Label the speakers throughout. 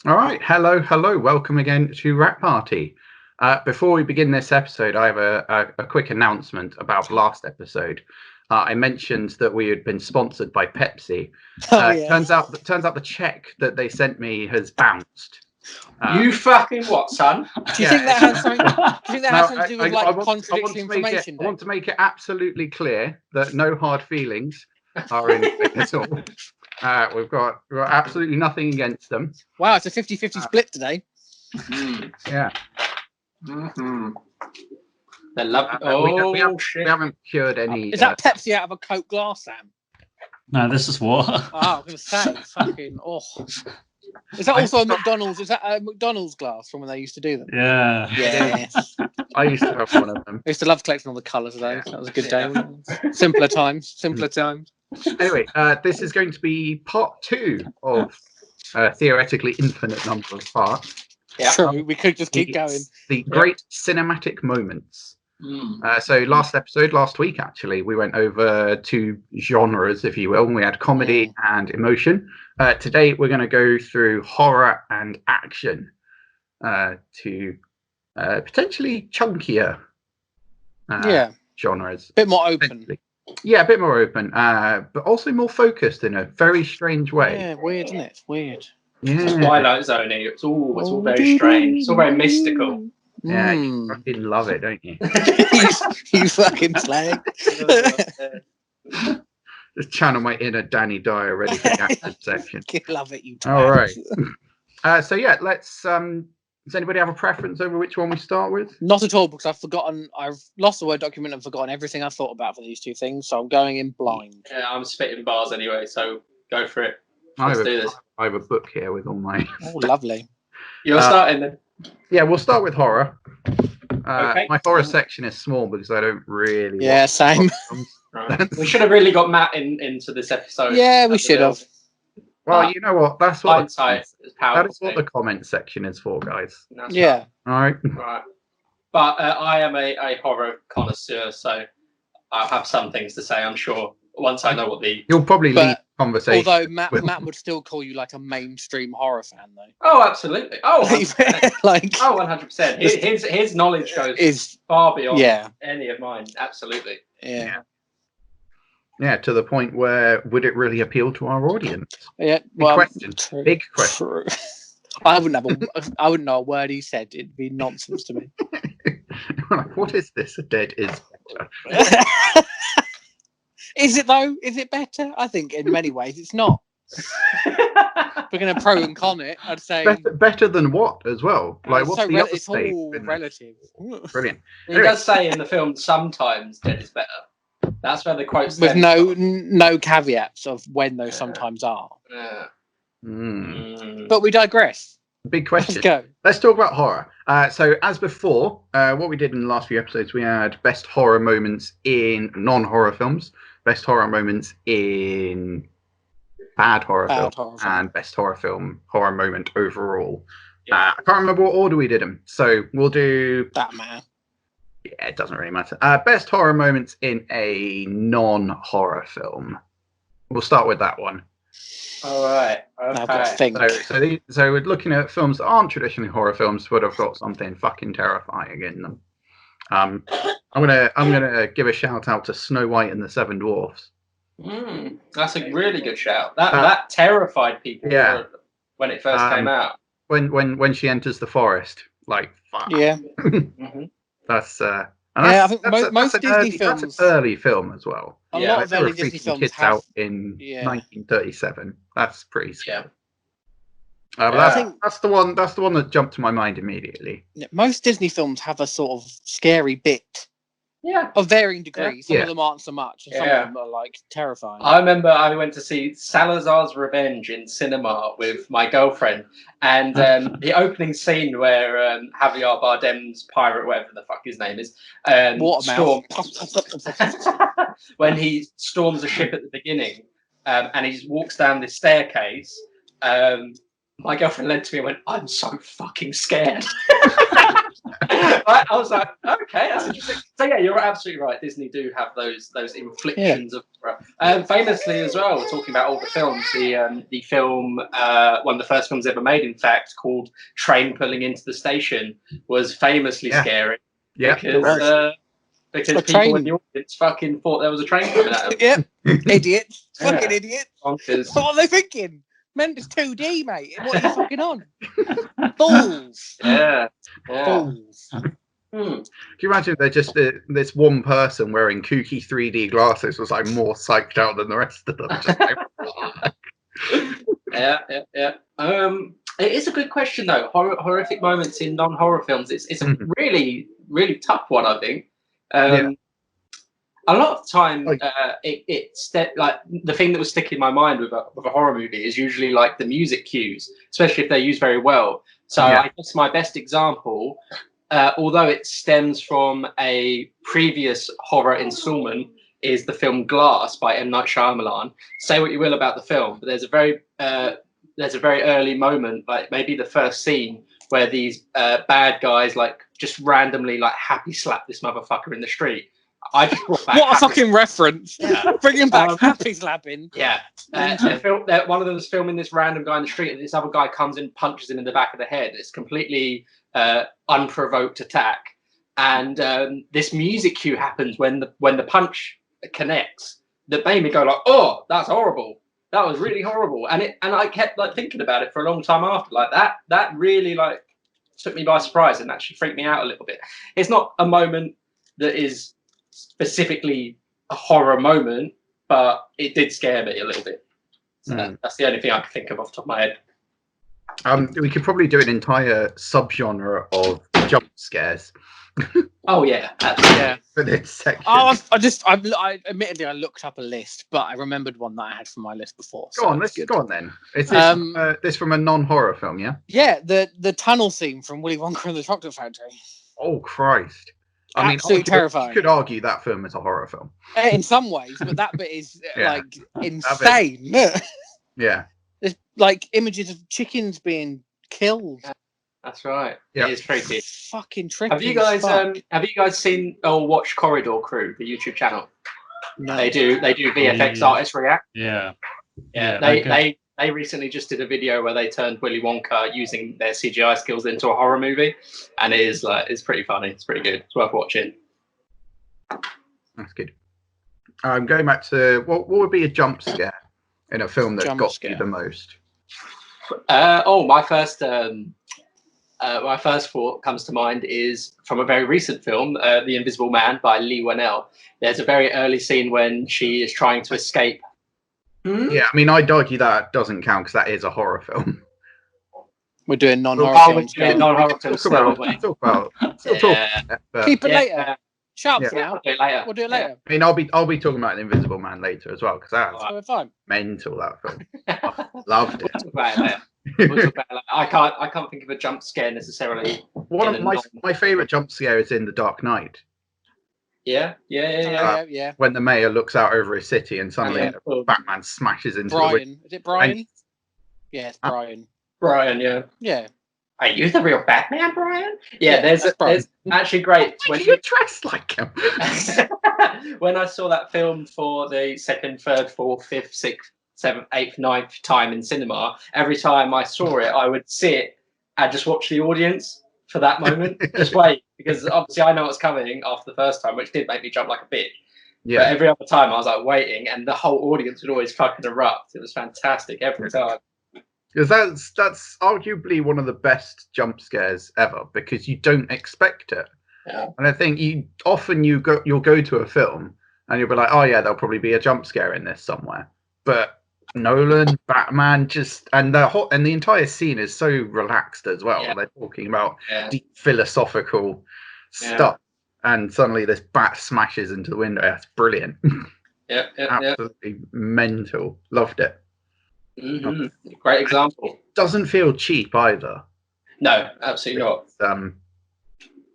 Speaker 1: All right, hello. Welcome again to Rat Party. Before we begin this episode, I have a quick announcement about last episode. I mentioned that we had been sponsored by Pepsi. Turns out the check that they sent me has bounced.
Speaker 2: You fucking what, son?
Speaker 3: Do you think that has something? Do you think that has something to do with contradictory information?
Speaker 1: I want to make it absolutely clear that no hard feelings are in at all. We've got absolutely nothing against them.
Speaker 3: Wow, it's a 50-50 split today.
Speaker 1: Yeah.
Speaker 2: Mm-hmm. They love.
Speaker 1: We haven't cured any.
Speaker 3: Is that Pepsi out of a Coke glass, Sam?
Speaker 4: No, this is water.
Speaker 3: Oh, I was going to say, fucking. Oh. Is that also a McDonald's? Is that a McDonald's glass from when they used to do them?
Speaker 4: Yeah.
Speaker 3: Yes.
Speaker 1: I used to have one of them.
Speaker 3: I used to love collecting all the colours of those. That was a good day. Simpler times.
Speaker 1: Anyway, this is going to be part 2 of theoretically infinite number of parts.
Speaker 3: Yeah, true. We could just keep going.
Speaker 1: The great cinematic moments. So last week, actually, we went over 2 genres, if you will. We had comedy and emotion. Today, we're going to go through horror and action to potentially chunkier genres.
Speaker 3: A bit more open.
Speaker 1: Yeah, a bit more open, but also more focused in a very strange way.
Speaker 3: Yeah, weird, isn't it? It's weird.
Speaker 1: Yeah.
Speaker 2: Twilight Zone. It's all very strange. It's all very mystical.
Speaker 1: Yeah, you fucking love it, don't you?
Speaker 3: You fucking slag.
Speaker 1: Just channel my inner Danny Dyer ready for the action section.
Speaker 3: Love it, you.
Speaker 1: All right. So yeah, let's. Does anybody have a preference over which one we start with?
Speaker 3: Not at all, because I've lost the Word document and forgotten everything I thought about for these 2 things, so I'm going in blind.
Speaker 2: Yeah, I'm spitting bars anyway, so go for it. Let's do this.
Speaker 1: I have a book here with all my.
Speaker 3: Oh, lovely.
Speaker 2: You're starting then.
Speaker 1: Yeah, we'll start with horror.
Speaker 2: Okay.
Speaker 1: My horror section is small because I don't really.
Speaker 3: Yeah, same.
Speaker 2: Right. We should have really got Matt into this episode.
Speaker 3: Yeah, we should have.
Speaker 1: Well, you know what? That's what
Speaker 2: hindsight is powerful.
Speaker 1: That is what the comment section is for, guys.
Speaker 3: Yeah.
Speaker 1: All right.
Speaker 2: Right. But I am a horror connoisseur, so I'll have some things to say, I'm sure. Once I know what the...
Speaker 1: You'll probably lead conversation.
Speaker 3: Although Matt would still call you like a mainstream horror fan, though.
Speaker 2: Oh, absolutely. Oh,
Speaker 3: 100%.
Speaker 2: His knowledge goes far beyond any of mine. Absolutely.
Speaker 3: Yeah.
Speaker 1: Yeah, to the point where would it really appeal to our audience?
Speaker 3: Yeah.
Speaker 1: Big question. Big question.
Speaker 3: True. I wouldn't know a word he said. It'd be nonsense to me.
Speaker 1: What is this? A dead is better.
Speaker 3: Is it though? Is it better? I think in many ways it's not. We're going to pro and con it. I'd say
Speaker 1: better than what as well. Like what's the other
Speaker 3: it's all relative.
Speaker 1: Brilliant.
Speaker 2: He does say in the film sometimes dead is better. That's where the quotes
Speaker 3: with no caveats of when those sometimes are. But we digress.
Speaker 1: Big question.
Speaker 3: Let's go.
Speaker 1: Let's talk about horror. So as before, what we did in the last few episodes, we had best horror moments in non-horror films, best horror moments in bad horror films, and best horror moment overall. I can't remember what order we did them, so we'll do
Speaker 3: that, man.
Speaker 1: Yeah, it doesn't really matter. Best horror moments in a non-horror film. We'll start with that one.
Speaker 2: All right. Okay.
Speaker 1: So we're looking at films that aren't traditionally horror films, but have got something fucking terrifying in them. I'm gonna give a shout out to Snow White and the Seven Dwarfs.
Speaker 2: That's a really good shout. That terrified people.
Speaker 1: Yeah.
Speaker 2: When it first came out.
Speaker 1: When she enters the forest, like fuck.
Speaker 3: Yeah.
Speaker 1: That's
Speaker 3: I think most Disney films.
Speaker 1: That's an early film as well.
Speaker 3: A lot of early Disney films
Speaker 1: kids
Speaker 3: have
Speaker 1: out in 1937. That's pretty scary. But that's the one that jumped to my mind immediately.
Speaker 3: Yeah, most Disney films have a sort of scary bit. Yeah. Of varying degrees. Some of them aren't so much, and some of them are like terrifying.
Speaker 2: I remember I went to see Salazar's Revenge in cinema with my girlfriend, and the opening scene where Javier Bardem's pirate, whatever the fuck his name is, when he storms a ship at the beginning, and he walks down this staircase. My girlfriend led to me and went, "I'm so fucking scared." I was like, okay, that's interesting. So yeah, you're absolutely right. Disney do have those inflictions of horror. Famously as well, talking about older films, the film, one of the first films ever made, in fact, called Train Pulling into the Station, was famously scary.
Speaker 1: Yeah,
Speaker 2: Because people in the audience fucking thought there was a train coming at them.
Speaker 3: Yep, idiots, fucking idiots.
Speaker 2: Bonkers.
Speaker 3: What are they thinking? Man, it's 2D, mate. What are you fucking on? Fools.
Speaker 2: Yeah.
Speaker 3: Fools.
Speaker 1: Can you imagine if they're just this one person wearing kooky 3D glasses was like more psyched out than the rest of them? Just like,
Speaker 2: Yeah. It is a good question though. Horrific moments in non-horror films. It's a really, really tough one, I think. A lot of time, like the thing that was sticking in my mind with a horror movie is usually like the music cues, especially if they're used very well. So I guess my best example, although it stems from a previous horror installment, is the film Glass by M. Night Shyamalan. Say what you will about the film, but there's a very early moment, like maybe the first scene, where these bad guys like just randomly like happy slap this motherfucker in the street. I just brought back
Speaker 3: what a fucking reference!
Speaker 2: Yeah.
Speaker 3: Bringing back happy slapping.
Speaker 2: Yeah, one of them is filming this random guy in the street, and this other guy comes and punches him in the back of the head. It's completely unprovoked attack, and this music cue happens when the punch connects. That made me go like, "Oh, that's horrible. That was really horrible." And I kept like thinking about it for a long time after. Like that really like took me by surprise and actually freaked me out a little bit. It's not a moment that is specifically a horror moment, but it did scare me a little bit. So that's the only thing I can think of off the top of my head.
Speaker 1: We could probably do an entire subgenre of jump scares.
Speaker 2: Oh yeah, absolutely.
Speaker 3: Yeah.
Speaker 1: For this section.
Speaker 3: Oh, I admittedly I looked up a list, but I remembered one that I had from my list before.
Speaker 1: Go on then. Is this this from a non-horror film? Yeah.
Speaker 3: Yeah, the tunnel scene from Willy Wonka and the Chocolate Factory.
Speaker 1: Oh Christ! I mean,
Speaker 3: absolutely terrifying.
Speaker 1: You could argue that film is a horror film.
Speaker 3: In some ways, but that bit is like insane.
Speaker 1: Yeah.
Speaker 3: There's like images of chickens being killed.
Speaker 2: That's right.
Speaker 1: Yeah.
Speaker 2: It is tricky.
Speaker 3: Fucking tricky.
Speaker 2: Have you guys seen or watched Corridor Crew, the YouTube channel?
Speaker 3: No.
Speaker 2: They do VFX artists react.
Speaker 4: Yeah.
Speaker 2: They recently just did a video where they turned Willy Wonka using their CGI skills into a horror movie, and it's pretty funny. It's pretty good. It's worth watching.
Speaker 1: That's good. I'm going back to what would be a jump scare in a film that got you the most?
Speaker 2: My first thought comes to mind is from a very recent film, The Invisible Man by Lee Whannell. There's a very early scene when she is trying to escape.
Speaker 1: Yeah, I mean, I'd argue that doesn't count because that is a horror film.
Speaker 3: We're doing non-horror films.
Speaker 2: Non-horror films.
Speaker 1: Talk about
Speaker 3: Keep it later. Shut up
Speaker 2: now.
Speaker 3: We'll do it later.
Speaker 1: I mean, I'll be talking about The Invisible Man later as well because that's
Speaker 3: fine.
Speaker 1: Mental, that film. Loved it.
Speaker 2: We'll talk about it later. I can't think of a jump scare necessarily.
Speaker 1: One of my favorite jump scares is in The Dark Knight.
Speaker 2: Yeah.
Speaker 1: When the mayor looks out over his city and suddenly Batman smashes into the window.
Speaker 3: Is it Brian? Yeah, it's Brian.
Speaker 2: Brian, yeah.
Speaker 3: Yeah.
Speaker 2: Are you the real Batman, Brian? Yeah, there's actually great.
Speaker 1: When you dress like him.
Speaker 2: When I saw that film for the 2nd, 3rd, 4th, 5th, 6th, 7th, 8th, 9th time in cinema, every time I saw it, I would sit and just watch the audience for that moment. Just wait, because obviously I know what's coming after the first time, which did make me jump like a bitch. Yeah. But every other time I was like waiting, and the whole audience would always fucking erupt. It was fantastic every time.
Speaker 1: Because that's arguably one of the best jump scares ever, because you don't expect it.
Speaker 2: Yeah.
Speaker 1: And I think you'll go to a film and you'll be like, oh yeah, there'll probably be a jump scare in this somewhere. But Nolan, Batman, and the entire scene is so relaxed as well. Yeah. They're talking about deep philosophical stuff, and suddenly this bat smashes into the window. That's brilliant. Absolutely mental. Loved it.
Speaker 2: Mm-hmm. Great example.
Speaker 1: Doesn't feel cheap either.
Speaker 2: No, absolutely not.
Speaker 1: It's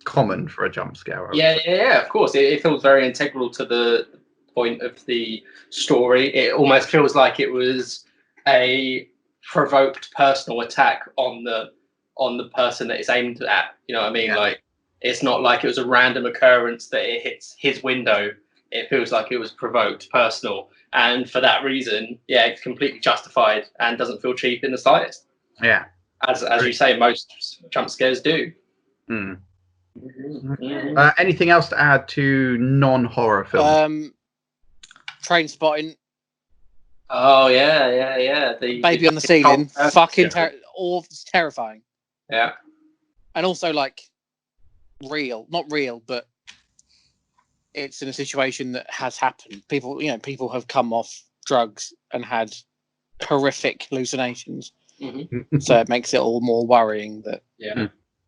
Speaker 1: common for a jump scare.
Speaker 2: Yeah. Of course, it feels very integral to the point of the story. It almost feels like it was a provoked personal attack on the person that it's aimed at. You know what I mean? Yeah. Like It's not like it was a random occurrence that it hits his window. It feels like it was provoked, personal, and for that reason, yeah, it's completely justified and doesn't feel cheap in the slightest.
Speaker 1: Yeah,
Speaker 2: as you say, most jump scares do.
Speaker 1: Hmm.
Speaker 2: Mm-hmm.
Speaker 1: Anything else to add to non-horror films?
Speaker 3: Train Spotting.
Speaker 2: Oh yeah. The
Speaker 3: Baby on the ceiling. Fucking terrifying.
Speaker 2: Yeah.
Speaker 3: And also like not real, but it's in a situation that has happened. People have come off drugs and had horrific hallucinations.
Speaker 2: Mm-hmm.
Speaker 3: So it makes it all more worrying that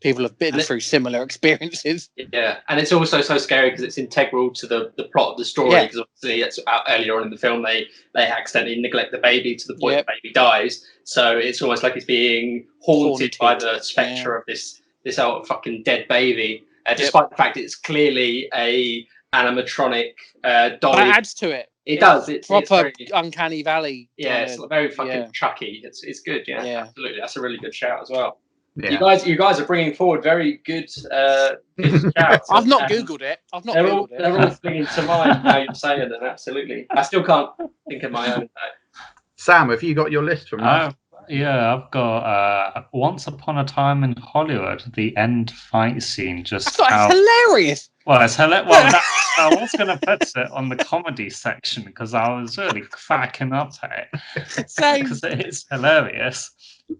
Speaker 3: people have been through similar experiences.
Speaker 2: Yeah, and it's also so scary because it's integral to the plot of the story. Because obviously, it's earlier on in the film, they accidentally neglect the baby to the point the baby dies. So it's almost like it's being haunted by the spectre of this old fucking dead baby. Despite the fact it's clearly a animatronic dolly.
Speaker 3: But it adds to it.
Speaker 2: It does. It's
Speaker 3: proper
Speaker 2: very,
Speaker 3: Uncanny Valley.
Speaker 2: Yeah, it's very fucking Chucky. It's good. Yeah, absolutely. That's a really good shout as well. Yeah. You guys are bringing forward very good shouts.
Speaker 3: I've not googled it.
Speaker 2: They're all flinging to mind now you're saying it. Absolutely. I still can't think of my own though.
Speaker 1: Sam, have you got your list from last?
Speaker 4: Yeah, I've got Once Upon a Time in Hollywood, the end fight scene.
Speaker 3: It's hilarious.
Speaker 4: Well, it's hilarious. Well, I was going to put it on the comedy section because I was really cracking up at it. Because it's hilarious.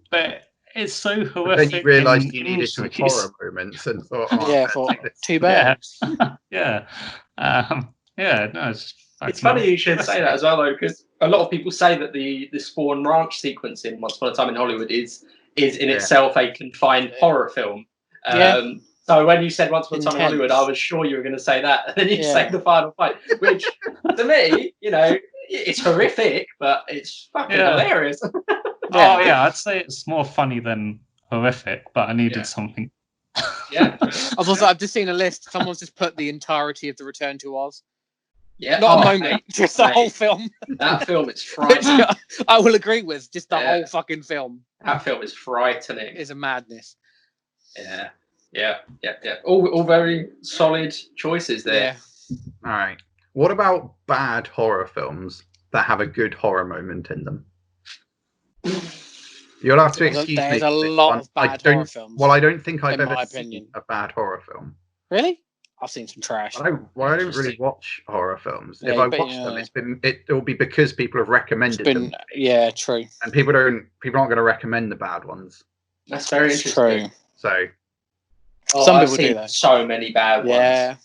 Speaker 4: But it's so horrific.
Speaker 1: Then you realised you needed some horror moments and thought,
Speaker 3: too bad.
Speaker 4: Yeah. No,
Speaker 2: it's funny you should say that as well, though, because a lot of people say that the Spawn Ranch sequence in Once Upon a Time in Hollywood is in itself a confined horror film. So when you said Once Upon a Time in Hollywood, I was sure you were going to say that, and then you say the final fight, which to me, it's horrific, but it's fucking hilarious.
Speaker 4: I'd say it's more funny than horrific, but I needed something.
Speaker 3: I've just seen a list. Someone's just put the entirety of the Return to Oz.
Speaker 2: Yeah,
Speaker 3: not a moment, just the whole film.
Speaker 2: That film is frightening.
Speaker 3: I will agree with just the whole fucking film.
Speaker 2: That film is frightening.
Speaker 3: It's a madness.
Speaker 2: Yeah. All very solid choices there.
Speaker 1: Yeah. All right. What about bad horror films that have a good horror moment in them? You'll have to excuse me.
Speaker 3: There's a lot of bad horror films.
Speaker 1: Well, I don't think I've ever seen a bad horror film.
Speaker 3: Really? I've seen some trash.
Speaker 1: I don't really watch horror films. If I watch them, it'll be because people have recommended them.
Speaker 3: Yeah, true.
Speaker 1: And people aren't going to recommend the bad ones.
Speaker 2: That's very interesting.
Speaker 3: True.
Speaker 1: So
Speaker 3: some people do that.
Speaker 2: So many bad ones.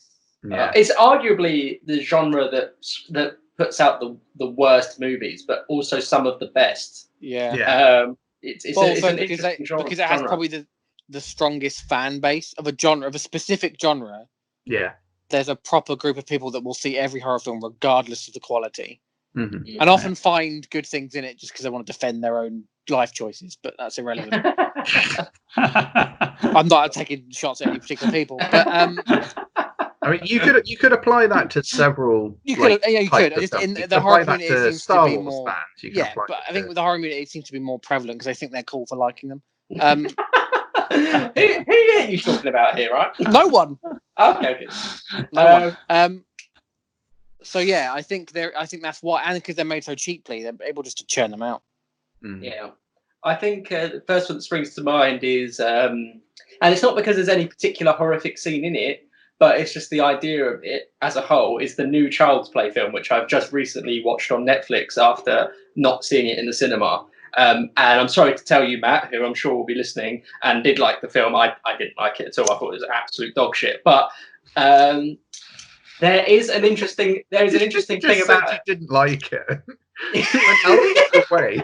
Speaker 3: Yeah.
Speaker 2: It's arguably the genre that puts out the worst movies, but also some of the best.
Speaker 3: Yeah.
Speaker 2: It's an interesting genre.
Speaker 3: Because it has probably the strongest fan base of a genre, of a specific genre.
Speaker 1: Yeah.
Speaker 3: There's a proper group of people that will see every horror film regardless of the quality.
Speaker 1: Mm-hmm.
Speaker 3: And often find good things in it just because they want to defend their own life choices, but that's irrelevant. I'm not taking shots at any particular people, but
Speaker 1: I mean, you could apply that to several.
Speaker 3: You could. Just in the horror community, it seems to be more.
Speaker 1: Fans,
Speaker 3: but I think with the horror community, it seems to be more prevalent because I think they're cool for liking them.
Speaker 2: Who are you talking about here, right?
Speaker 3: No one.
Speaker 2: Okay.
Speaker 3: No one. So yeah, I think that's why, and because they're made so cheaply, they're able just to churn them out.
Speaker 2: Yeah, I think the first one that springs to mind is, and it's not because there's any particular horrific scene in it, but it's just the idea of it as a whole is the new Child's Play film, which I've just recently watched on Netflix after not seeing it in the cinema. And I'm sorry to tell you, Matt, who I'm sure will be listening and did like the film. I didn't like it at all. I thought it was absolute dog shit. But there is an interesting thing about it.
Speaker 1: You didn't like it. You went out of the way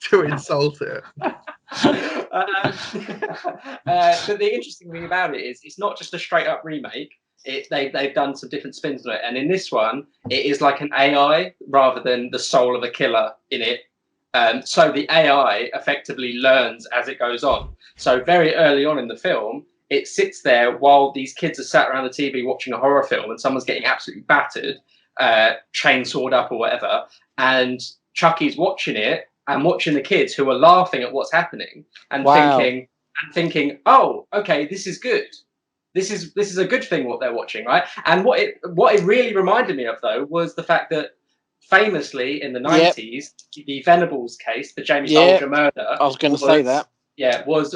Speaker 1: to insult it.
Speaker 2: But the interesting thing about it is it's not just a straight up remake. They've done some different spins on it, and in this one, it is like an AI rather than the soul of a killer in it. So the AI effectively learns as it goes on. So very early on in the film, it sits there while these kids are sat around the TV watching a horror film and someone's getting absolutely battered, chainsawed up or whatever. And Chucky's watching it and watching the kids who are laughing at what's happening and thinking, oh, okay, this is good. this is a good thing what they're watching, right? And what it really reminded me of though was the fact that famously in the 90s, the Venables case, the James Bulger murder.
Speaker 3: I was going to say that.
Speaker 2: Yeah, was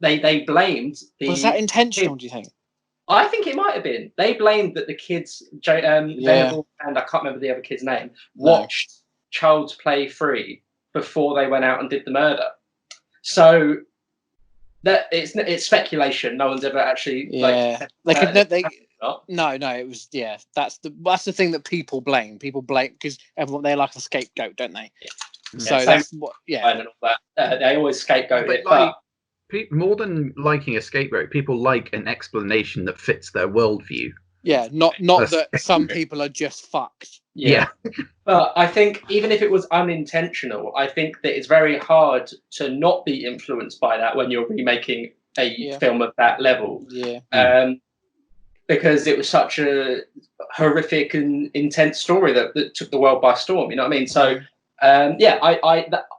Speaker 2: they blamed the.
Speaker 3: Was that intentional? Do you think?
Speaker 2: I think it might have been. They blamed that the kids, Venables and I can't remember the other kid's name, watched Child's Play 3 before they went out and did the murder. So that it's speculation. No one's ever actually
Speaker 3: No. It was That's the thing that people blame. People blame because they like a scapegoat, don't they?
Speaker 2: Yeah.
Speaker 3: So that's what. Yeah.
Speaker 2: And all that. They always scapegoat it,
Speaker 1: more than liking a scapegoat, people like an explanation that fits their worldview.
Speaker 3: Yeah, not that some people are just fucked.
Speaker 2: Yeah. But I think even if it was unintentional, I think that it's very hard to not be influenced by that when you're remaking a film of that level.
Speaker 3: Yeah.
Speaker 2: Because it was such a horrific and intense story that took the world by storm. You know what I mean? So,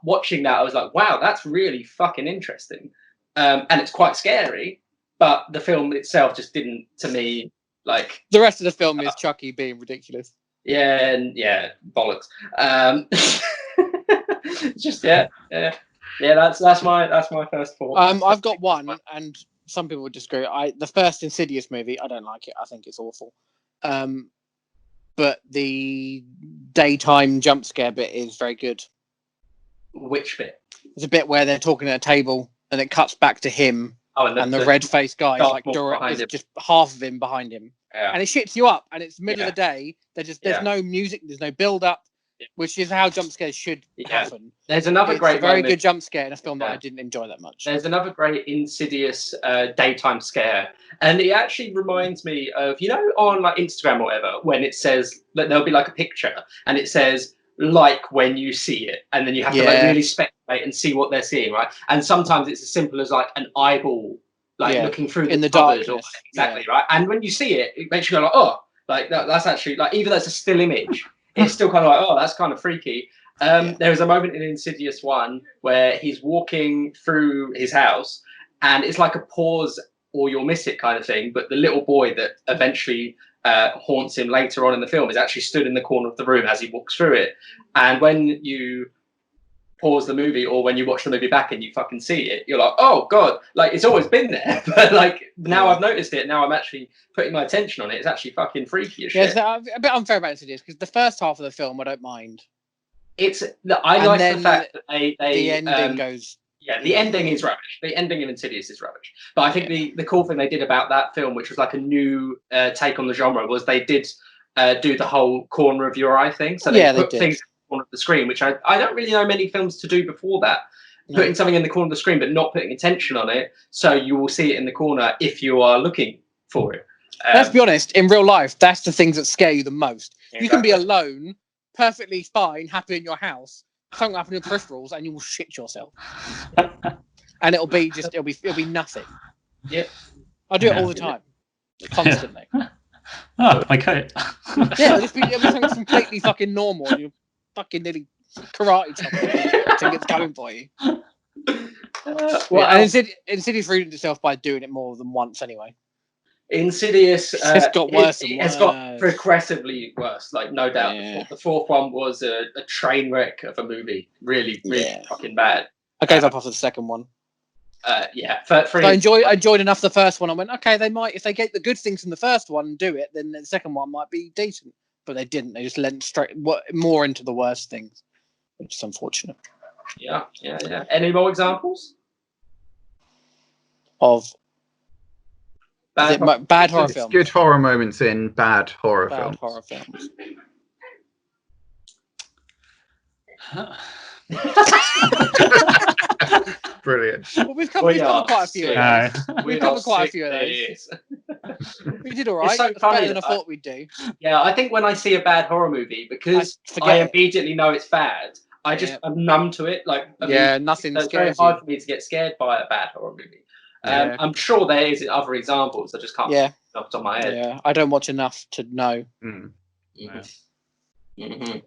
Speaker 2: watching that, I was like, wow, that's really fucking interesting. And it's quite scary, but the film itself just didn't, to me, like... The
Speaker 3: rest of the film is Chucky being ridiculous.
Speaker 2: Yeah, and bollocks. Just, that's my first thought.
Speaker 3: I've got one, and some people would disagree. The first Insidious movie, I don't like it. I think it's awful. But the daytime jump scare bit is very good.
Speaker 2: Which bit?
Speaker 3: There's a bit where they're talking at a table, and it cuts back to him, and the red-faced guy is just half of him behind him, and it shits you up. And it's the middle of the day. There's no music, there's no build-up, which is how jump scares should happen.
Speaker 2: There's another very
Speaker 3: good jump scare in a film that I didn't enjoy that much.
Speaker 2: There's another great Insidious daytime scare, and it actually reminds me of on like Instagram or whatever when it says that there'll be like a picture and it says like when you see it, and then you have to like really speculate and see what they're seeing, right? And sometimes it's as simple as like an eyeball looking through
Speaker 3: in the
Speaker 2: darkness,
Speaker 3: right?
Speaker 2: And when you see it, it makes you go like, oh, like that's actually like, even though it's a still image, it's still kind of like, oh, that's kind of freaky. There was a moment in Insidious 1 where he's walking through his house, and it's like a pause or you'll miss it kind of thing. But the little boy that eventually haunts him later on in the film is actually stood in the corner of the room as he walks through it. And when you pause the movie or when you watch the movie back and you fucking see it, you're like, oh god, like it's always been there, but like now I've noticed it, now I'm actually putting my attention on it. It's actually fucking freaky as shit.
Speaker 3: Yeah, it's a bit unfair about Insidious because the first half of the film I don't mind.
Speaker 2: I like the fact that the
Speaker 3: ending goes.
Speaker 2: Yeah, the ending is rubbish. The ending of Insidious is rubbish. But I think the cool thing they did about that film, which was like a new take on the genre, was they did do the whole corner of your eye thing. So they put things in the corner of the screen, which I don't really know many films to do before that. Putting something in the corner of the screen, but not putting attention on it, so you will see it in the corner if you are looking for it.
Speaker 3: Let's be honest, in real life, that's the things that scare you the most. Exactly. You can be alone, perfectly fine, happy in your house. Something will happen in your peripherals, and you will shit yourself. And it'll be nothing.
Speaker 2: Yep.
Speaker 3: I do it all the time, constantly.
Speaker 4: Oh, okay.
Speaker 3: It'll be something completely fucking normal, and you're fucking nearly karate chopping it's coming for you. And Insidious ruined itself by doing it more than once anyway.
Speaker 2: Insidious
Speaker 3: it's got worse and worse.
Speaker 2: It's got progressively worse, like no doubt. The fourth one was a train wreck of a movie. Really fucking bad.
Speaker 3: I gave up after the second one.
Speaker 2: I
Speaker 3: enjoyed enough the first one. I went, okay, they might, if they get the good things from the first one and do it, then the second one might be decent. But they didn't. They just lent straight more into the worst things, which is unfortunate.
Speaker 2: Yeah. Any more examples
Speaker 3: of bad horror films?
Speaker 1: Good horror moments in bad horror films. Brilliant.
Speaker 3: Well, we've covered quite a few of those. We've covered quite a few of those. We did all right.
Speaker 2: So
Speaker 3: it's better than I thought we'd do.
Speaker 2: Yeah, I think when I see a bad horror movie, because I immediately know it's bad, I'm numb to it. Like,
Speaker 3: nothing scares you.
Speaker 2: It's very hard for me to get scared by a bad horror movie. I'm sure there is other examples. I just can't off the top of my head.
Speaker 3: Yeah, I don't watch enough to know.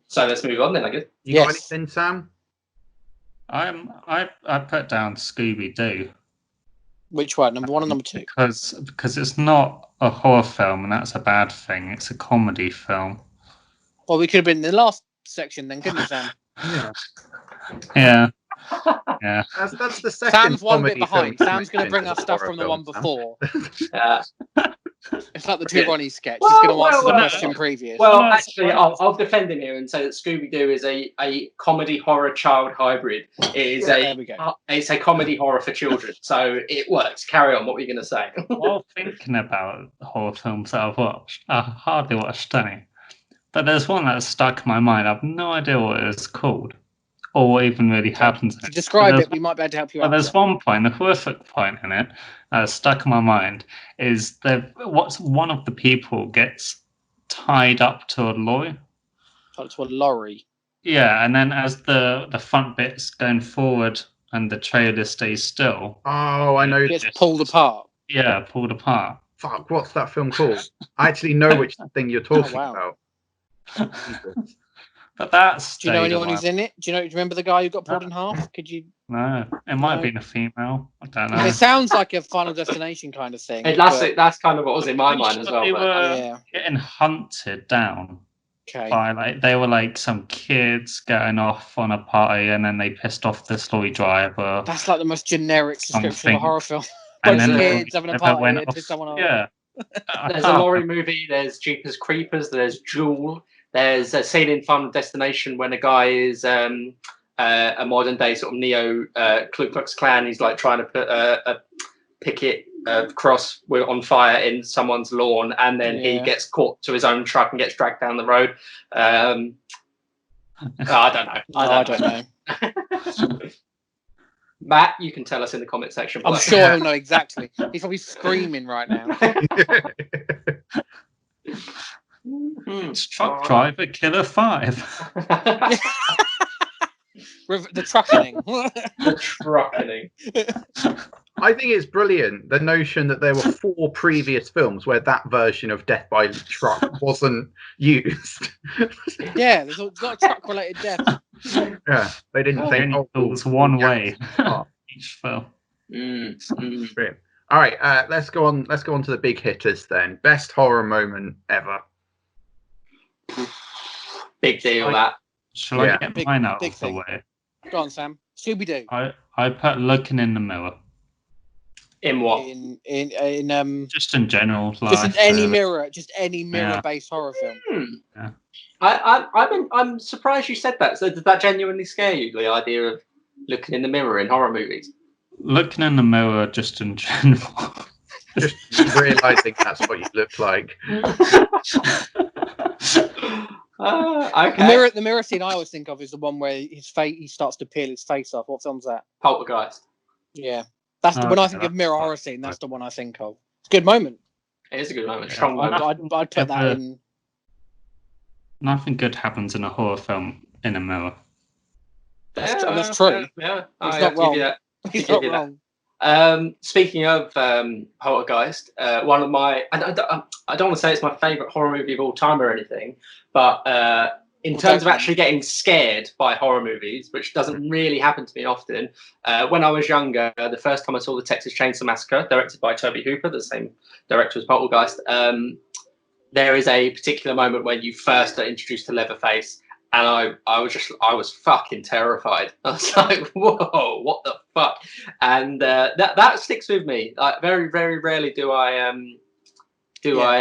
Speaker 2: So let's move on then, I guess.
Speaker 1: You got anything, Sam?
Speaker 4: I put down Scooby-Doo.
Speaker 3: Which one? Number 1 or number 2?
Speaker 4: Because it's not a horror film, and that's a bad thing. It's a comedy film.
Speaker 3: Well, we could have been in the last section then, couldn't we, Sam?
Speaker 1: Yeah.
Speaker 4: Yeah.
Speaker 1: That's the second.
Speaker 3: Sam's one bit
Speaker 1: comedy
Speaker 3: behind.
Speaker 1: film
Speaker 3: Sam's going to bring
Speaker 1: mentioned
Speaker 3: us
Speaker 1: as a
Speaker 3: stuff
Speaker 1: horror
Speaker 3: from the
Speaker 1: film,
Speaker 3: one before.
Speaker 2: Uh,
Speaker 3: It's like the two Ronnie sketch. He's going to answer the question previous.
Speaker 2: Well, actually, I'll defend him here and say that Scooby-Doo is a comedy horror child hybrid. It's a comedy horror for children, so it works. Carry on. What were you going to say?
Speaker 4: While thinking about horror films that I've watched, I hardly watched any. But there's one that's stuck in my mind. I have no idea what it's called or what even really happens in it.
Speaker 3: Describe it, we might be able to help you out.
Speaker 4: But there's one point, the horrific point in it that's stuck in my mind is that one of the people gets tied up to a lorry.
Speaker 3: To a lorry.
Speaker 4: Yeah, and then as the front bit's going forward and the trailer stays still.
Speaker 1: Oh, I know.
Speaker 3: It gets pulled apart.
Speaker 4: Yeah, pulled apart.
Speaker 1: Fuck, what's that film called? I actually know which thing you're talking about.
Speaker 4: But that's.
Speaker 3: Do you know anyone who's in it? Do you remember the guy who got pulled in half? Could you?
Speaker 4: No, it might have been a female. I don't know.
Speaker 3: It sounds like a Final Destination kind of thing.
Speaker 2: That's kind of what was in my mind as well.
Speaker 4: They were getting hunted down.
Speaker 3: Okay.
Speaker 4: By they were like some kids going off on a party, and then they pissed off this lorry driver.
Speaker 3: That's like the most generic description of a horror film.
Speaker 4: And then
Speaker 3: kids having a party and piss someone off.
Speaker 4: Yeah.
Speaker 2: There's a lorry movie. There's Jeepers Creepers. There's Jewel. There's a scene in Final Destination when a guy is a modern day sort of neo Ku Klux Klan. He's like trying to put a picket cross on fire in someone's lawn, and then he gets caught to his own truck and gets dragged down the road. I don't know.
Speaker 3: I don't know.
Speaker 2: Matt, you can tell us in the comment section.
Speaker 3: I'm sure he'll know exactly. He's probably screaming right now.
Speaker 4: It's Truck Driver Killer 5.
Speaker 3: The truckening.
Speaker 2: The truckening.
Speaker 1: I think it's brilliant, the notion that there were 4 previous films where that version of Death by Truck wasn't used.
Speaker 3: Yeah, there's a lot of truck-related deaths.
Speaker 1: Yeah, they didn't think.
Speaker 4: It was one way each film.
Speaker 1: Brilliant. All right, let's go on. Let's go on to the big hitters then. Best horror moment ever.
Speaker 2: Big deal, that.
Speaker 4: Shall I get mine out of the way?
Speaker 3: Go on, Sam. Scooby-Doo.
Speaker 4: I put Looking in the Mirror.
Speaker 2: In what?
Speaker 3: In
Speaker 4: just in general.
Speaker 3: Just in any mirror. Just any mirror-based horror film.
Speaker 2: Yeah. I'm surprised you said that. So did that genuinely scare you, the idea of looking in the mirror in horror movies?
Speaker 4: Looking in the mirror, just in general.
Speaker 1: Just realizing that's what you look like.
Speaker 2: Okay.
Speaker 3: The mirror scene I always think of is the one where he starts to peel his face off. What film's that?
Speaker 2: Poltergeist.
Speaker 3: Yeah, that's when I think of mirror horror scene. That's the one I think of. It's a good moment.
Speaker 2: It is a good moment. Strong moment.
Speaker 3: I'd put that in.
Speaker 4: Nothing good happens in a horror film in a mirror.
Speaker 3: That's true.
Speaker 2: Yeah,
Speaker 3: it's not wrong. He's not wrong.
Speaker 2: Speaking of Poltergeist, one of my I don't want to say it's my favourite horror movie of all time or anything, but in terms of actually getting scared by horror movies, which doesn't really happen to me often, when I was younger, the first time I saw the Texas Chainsaw Massacre, directed by Tobe Hooper, the same director as Poltergeist, there is a particular moment when you first are introduced to Leatherface. And I was fucking terrified. I was like, whoa, what the fuck? And that sticks with me. Like, very, very rarely do I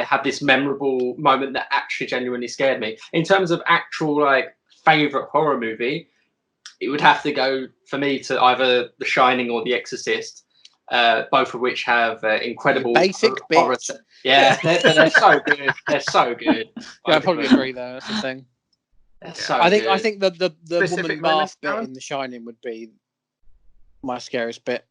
Speaker 2: have this memorable moment that actually genuinely scared me. In terms of actual like favorite horror movie, it would have to go for me to either The Shining or The Exorcist, both of which have incredible
Speaker 3: basic
Speaker 2: horror. Yeah, they're so good. They're so good.
Speaker 3: Yeah, I probably agree there. That's the thing.
Speaker 2: So
Speaker 3: I think the woman bath bit in The Shining would be my scariest bit.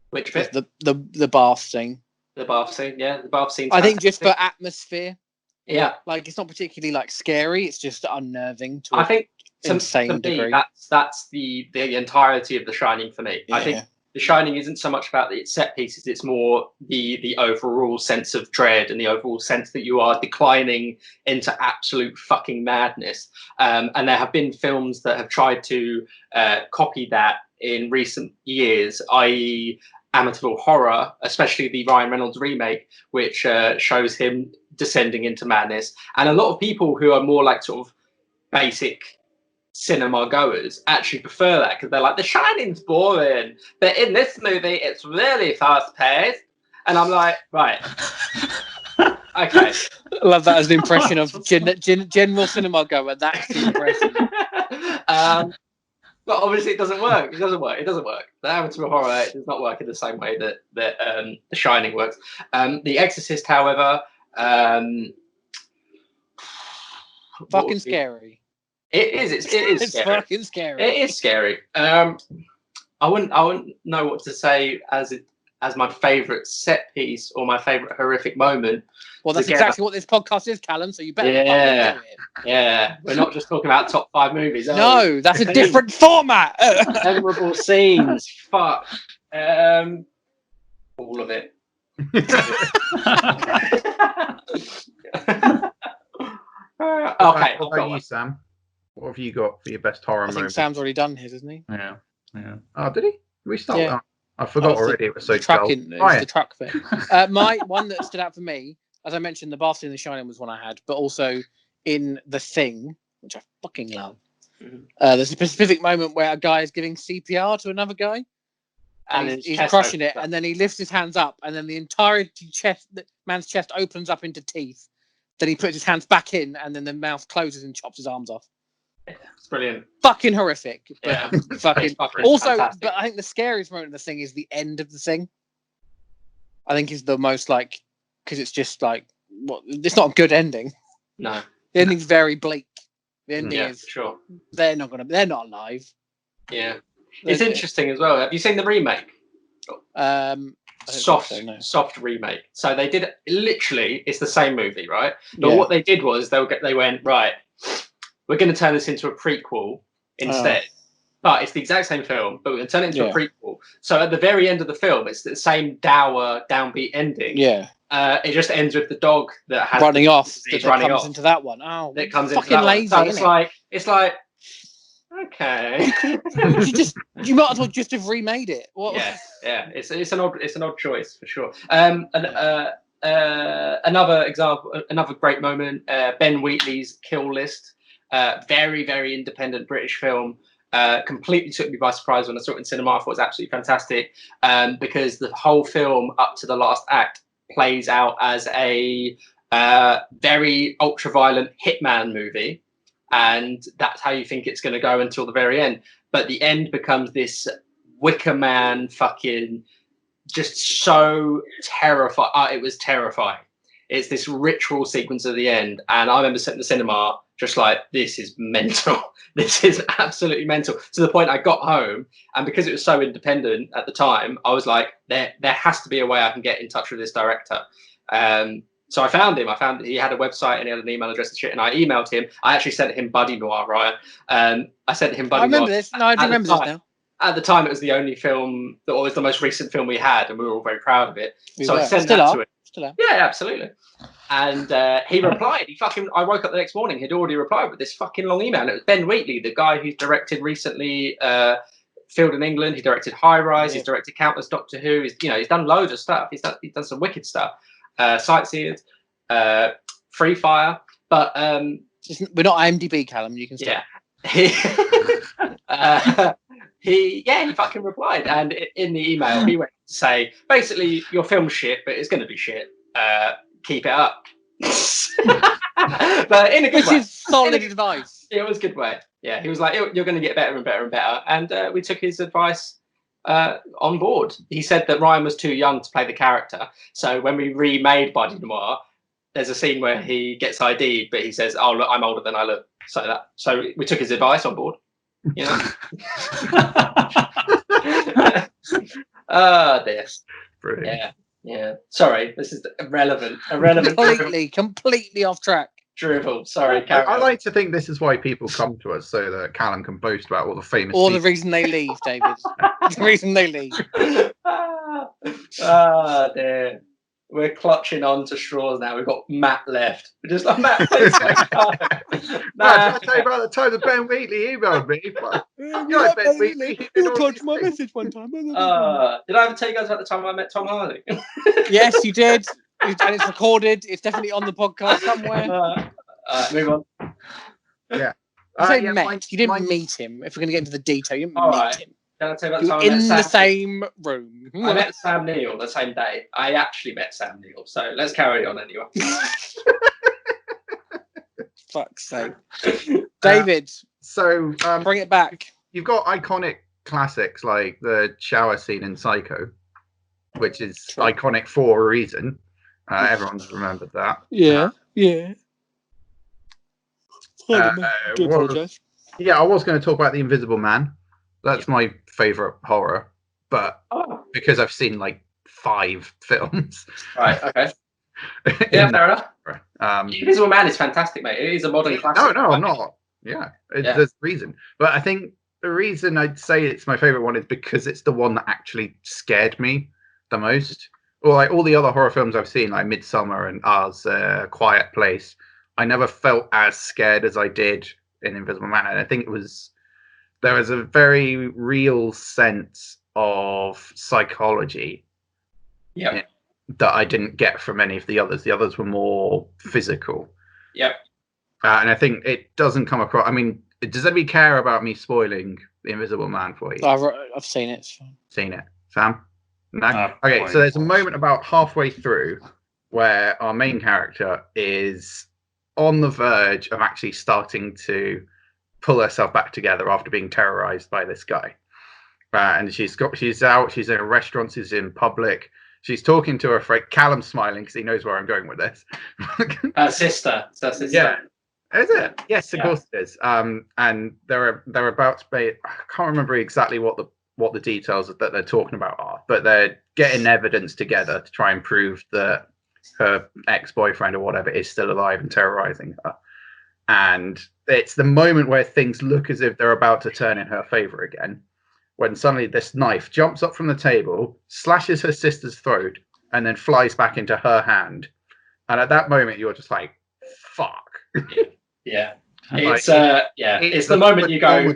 Speaker 2: Which bit?
Speaker 3: The bath scene.
Speaker 2: The bath scene, yeah, the bath scene.
Speaker 3: I think just for atmosphere.
Speaker 2: Yeah,
Speaker 3: like it's not particularly like scary. It's just unnerving to
Speaker 2: an
Speaker 3: insane degree.
Speaker 2: That's the entirety of The Shining for me. Yeah. I think The Shining isn't so much about its set pieces, it's more the overall sense of dread and the overall sense that you are declining into absolute fucking madness. And there have been films that have tried to copy that in recent years, i.e. Amityville Horror, especially the Ryan Reynolds remake, which shows him descending into madness. And a lot of people who are more like sort of basic cinema goers actually prefer that because they're like, The Shining's boring, but in this movie it's really fast paced. And I'm like, right, okay.
Speaker 3: I love that as an impression of general cinema goer. That's the impression.
Speaker 2: But obviously it doesn't work. It doesn't work. The Amityville Horror does not work in the same way that The Shining works. The Exorcist, however,
Speaker 3: fucking scary.
Speaker 2: It is. It is.
Speaker 3: It's
Speaker 2: scary.
Speaker 3: fucking scary.
Speaker 2: It is scary. I wouldn't know what to say as my favourite set piece or my favourite horrific moment.
Speaker 3: Well, that's exactly what this podcast is, Callum. So you better fucking do it.
Speaker 2: Yeah, we're not just talking about top 5 movies.
Speaker 3: No, that's a different format.
Speaker 2: Memorable scenes. Fuck. All of it. Okay.
Speaker 1: What about you, Sam? What have you got for your best horror moment?
Speaker 3: I think Sam's already done his, isn't he?
Speaker 4: Yeah.
Speaker 1: Oh, did he? We start.
Speaker 3: Yeah.
Speaker 1: I forgot already. It was so
Speaker 3: dull.
Speaker 1: The
Speaker 3: truck bit. My one that stood out for me, as I mentioned, the bath scene in The Shining was one I had, but also in The Thing, which I fucking love. There's a specific moment where a guy is giving CPR to another guy, and he's crushing it, and then he lifts his hands up, and then the entire man's chest opens up into teeth. Then he puts his hands back in, and then the mouth closes and chops his arms off.
Speaker 2: It's brilliant.
Speaker 3: Fucking horrific. But
Speaker 2: Yeah.
Speaker 3: fucking also,
Speaker 2: fantastic.
Speaker 3: but I think the scariest moment of The Thing is the end of The Thing. I think is the most like, because it's just like, it's not a good ending.
Speaker 2: No.
Speaker 3: The ending's very bleak. The ending is
Speaker 2: sure.
Speaker 3: they're not alive.
Speaker 2: Yeah. It's interesting as well. Have you seen the remake? Soft remake. So they did literally, it's the same movie, right? But what they did was they went, right, we're going to turn this into a prequel instead. But it's the exact same film, but we're going to turn it into a prequel. So at the very end of the film, it's the same dour, downbeat ending.
Speaker 3: Yeah.
Speaker 2: It just ends with the dog that has
Speaker 3: running off.
Speaker 2: That running
Speaker 3: comes
Speaker 2: off
Speaker 3: into that one. Oh,
Speaker 2: that comes
Speaker 3: fucking
Speaker 2: into that
Speaker 3: lazy.
Speaker 2: One. So it's like, okay.
Speaker 3: you might as well just have remade it. What?
Speaker 2: Yeah. It's an odd choice for sure. Another example, another great moment. Ben Wheatley's Kill List. Very, very independent British film. Completely took me by surprise when I saw it in cinema. I thought it was absolutely fantastic because the whole film up to the last act plays out as a very ultra-violent hitman movie, and that's how you think it's going to go until the very end. But the end becomes this Wicker Man fucking just so terrifying. It was terrifying. It's this ritual sequence at the end, and I remember sitting in the cinema just like, this is mental. This is absolutely mental. To the point I got home, and because it was so independent at the time, I was like, there has to be a way I can get in touch with this director. So I found him. He had a website and he had an email address and shit, and I emailed him. I actually sent him Buddy Noir, Ryan. I sent him Buddy Noir.
Speaker 3: I remember this. No, I do remember this now.
Speaker 2: At the time, it was the only film, or it was the most recent film we had, and we were all very proud of it. I sent that to him. Yeah, absolutely. And he replied. I woke up the next morning. He'd already replied with this fucking long email. And it was Ben Wheatley, the guy who's directed recently Field in England. He directed High Rise. He's directed countless Doctor Who. He's done loads of stuff. He's done some wicked stuff. Sightseers, Free Fire. But
Speaker 3: we're not IMDb, Callum. You can stop.
Speaker 2: Yeah. He fucking replied, and in the email he went to say, basically, your film's shit, but it's going to be shit. Keep it up. But in a good way.
Speaker 3: Which is solid advice.
Speaker 2: It was a good way. Yeah, he was like, you're going to get better and better and better, and we took his advice on board. He said that Ryan was too young to play the character, so when we remade Buddy Noir, there's a scene where he gets ID'd, but he says, "Oh look, I'm older than I look." So we took his advice on board. You know. This.
Speaker 1: Brilliant.
Speaker 2: Yeah. Sorry, this is irrelevant.
Speaker 3: Completely off track.
Speaker 2: Drivel. Sorry,
Speaker 1: I like to think this is why people come to us, so that Callum can boast about all the famous.
Speaker 3: Or the reason they leave, David. The reason they leave.
Speaker 2: Dear. we're clutching on to straws now. We've got Matt left. We're just like, Matt, please don't go.
Speaker 1: Matt, I tell you about the time that Ben Wheatley emailed me. You like Ben Wheatley?
Speaker 3: You replied to my message one time.
Speaker 2: Did I ever tell you guys about the time I met Tom Hardy?
Speaker 3: Yes, you did. And it's recorded. It's definitely on the podcast somewhere.
Speaker 2: Move on.
Speaker 1: Yeah.
Speaker 3: You say met. You didn't meet him. If we're going to get into the detail, you didn't meet him.
Speaker 2: Can I tell you about
Speaker 3: you
Speaker 2: the time
Speaker 3: were in the same room.
Speaker 2: I met Sam Neill the same day. I actually met Sam Neill. So let's carry on anyway.
Speaker 3: Fuck's sake. David.
Speaker 1: So
Speaker 3: bring it back.
Speaker 1: You've got iconic classics like the shower scene in Psycho, which is iconic for a reason. Everyone's remembered that.
Speaker 3: Yeah. Yeah.
Speaker 1: I was going to talk about The Invisible Man. That's my favourite horror, but because I've seen like 5 films.
Speaker 2: Right, okay. Yeah, fair enough. The Invisible Man is fantastic, mate. It is a modern classic.
Speaker 1: No, I'm not. Yeah, there's a reason. But I think the reason I'd say it's my favourite one is because it's the one that actually scared me the most. Or like all the other horror films I've seen, like Midsommar and Ours, Quiet Place, I never felt as scared as I did in Invisible Man. And I think there was a very real sense of psychology that I didn't get from any of the others. The others were more physical.
Speaker 2: Yep.
Speaker 1: And I think it doesn't come across. I mean, does anybody care about me spoiling The Invisible Man for you?
Speaker 3: I've seen it.
Speaker 1: Seen it. Sam? No? Okay, so there's a moment about halfway through where our main character is on the verge of actually starting to pull herself back together after being terrorized by this guy. And she's out, she's in a restaurant, she's in public, she's talking to her friend. Callum's smiling because he knows where I'm going with this.
Speaker 2: Sister. That's sister.
Speaker 1: Yeah. Is it? Yes, of course it is. And they're about to be, I can't remember exactly what the details that they're talking about are, but they're getting evidence together to try and prove that her ex-boyfriend or whatever is still alive and terrorizing her. And it's the moment where things look as if they're about to turn in her favor again, when suddenly this knife jumps up from the table, slashes her sister's throat, and then flies back into her hand. And at that moment, you're just like, fuck.
Speaker 2: Yeah. It's the moment you go,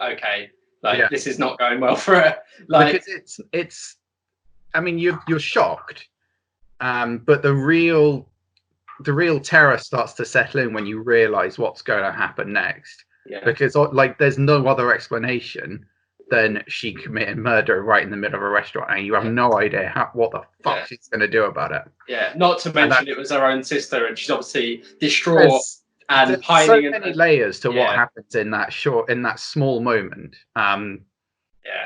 Speaker 2: okay, like this is not going well for her. Like,
Speaker 1: because it's I mean, you're shocked, but the real terror starts to settle in when you realize what's going to happen next.
Speaker 2: Yeah.
Speaker 1: Because like there's no other explanation than she committed murder right in the middle of a restaurant, and you have no idea what the fuck she's going to do about it.
Speaker 2: Yeah, not to mention it was her own sister, and she's obviously distraught and pining.
Speaker 1: So many layers to what happens in that small moment.
Speaker 2: Yeah,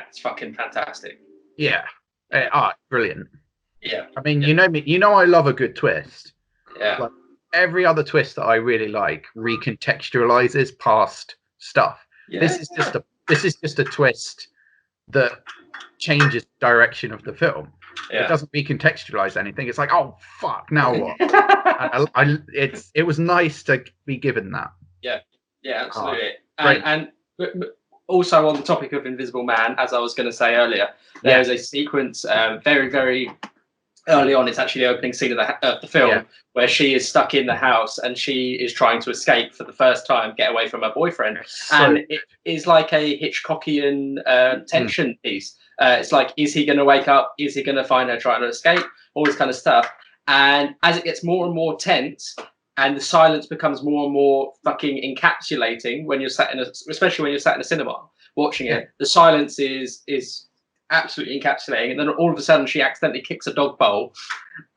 Speaker 2: it's fucking fantastic.
Speaker 1: Yeah, brilliant.
Speaker 2: Yeah,
Speaker 1: I mean, you know me, I love a good twist.
Speaker 2: Yeah,
Speaker 1: like every other twist that I really like recontextualizes past stuff.
Speaker 2: Yeah.
Speaker 1: This is just a twist that changes the direction of the film. Yeah. It doesn't recontextualize anything. It's like, oh fuck, now what? It was nice to be given that.
Speaker 2: Yeah, absolutely. And also on the topic of Invisible Man, as I was going to say earlier, there's a sequence very, very early on. It's actually the opening scene of the film where she is stuck in the house and she is trying to escape for the first time, get away from her boyfriend. And it is like a Hitchcockian tension piece. It's like, is he going to wake up? Is he going to find her trying to escape? All this kind of stuff. And as it gets more and more tense, and the silence becomes more and more fucking encapsulating when you're especially when you're sat in a cinema watching it, the silence is absolutely encapsulating. And then all of a sudden she accidentally kicks a dog bowl,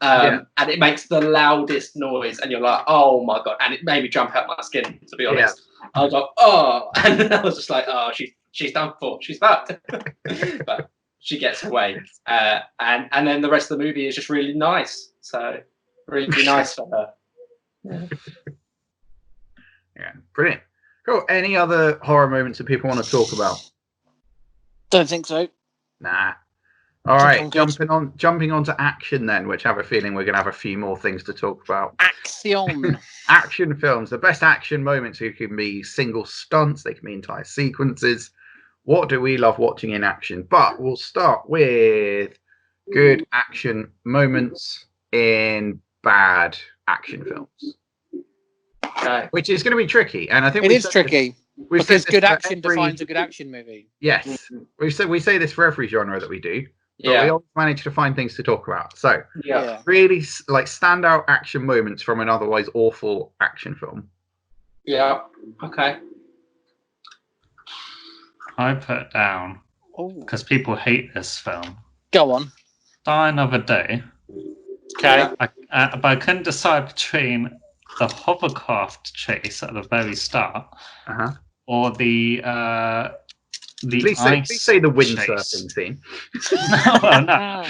Speaker 2: and it makes the loudest noise, and you're like, oh my god! And it made me jump out my skin, to be honest. I was like, oh, and then I was just like, oh, she's done for, she's fucked. But she gets away, and then the rest of the movie is just really nice. So really nice for her.
Speaker 1: Yeah, brilliant. Cool. Any other horror moments that people want to talk about?
Speaker 3: Don't think so.
Speaker 1: Nah. All right, jumping onto action then, which I have a feeling we're going to have a few more things to talk about.
Speaker 3: Action.
Speaker 1: Action films. The best action moments can be single stunts. They can be entire sequences. What do we love watching in action? But we'll start with good action moments in bad action films.
Speaker 2: Okay.
Speaker 1: Which is going to be tricky, and I think
Speaker 3: it is tricky because good action
Speaker 1: every...
Speaker 3: defines a good action movie.
Speaker 1: Yes, we say this for every genre that we do, but we always manage to find things to talk about. So, really, like standout action moments from an otherwise awful action film.
Speaker 2: Yeah. Okay.
Speaker 4: I put down because people hate this film.
Speaker 3: Go on.
Speaker 4: Die Another Day.
Speaker 2: Okay.
Speaker 4: But I couldn't decide between the hovercraft chase at the very start, or the
Speaker 1: please say the windsurfing scene.
Speaker 4: No.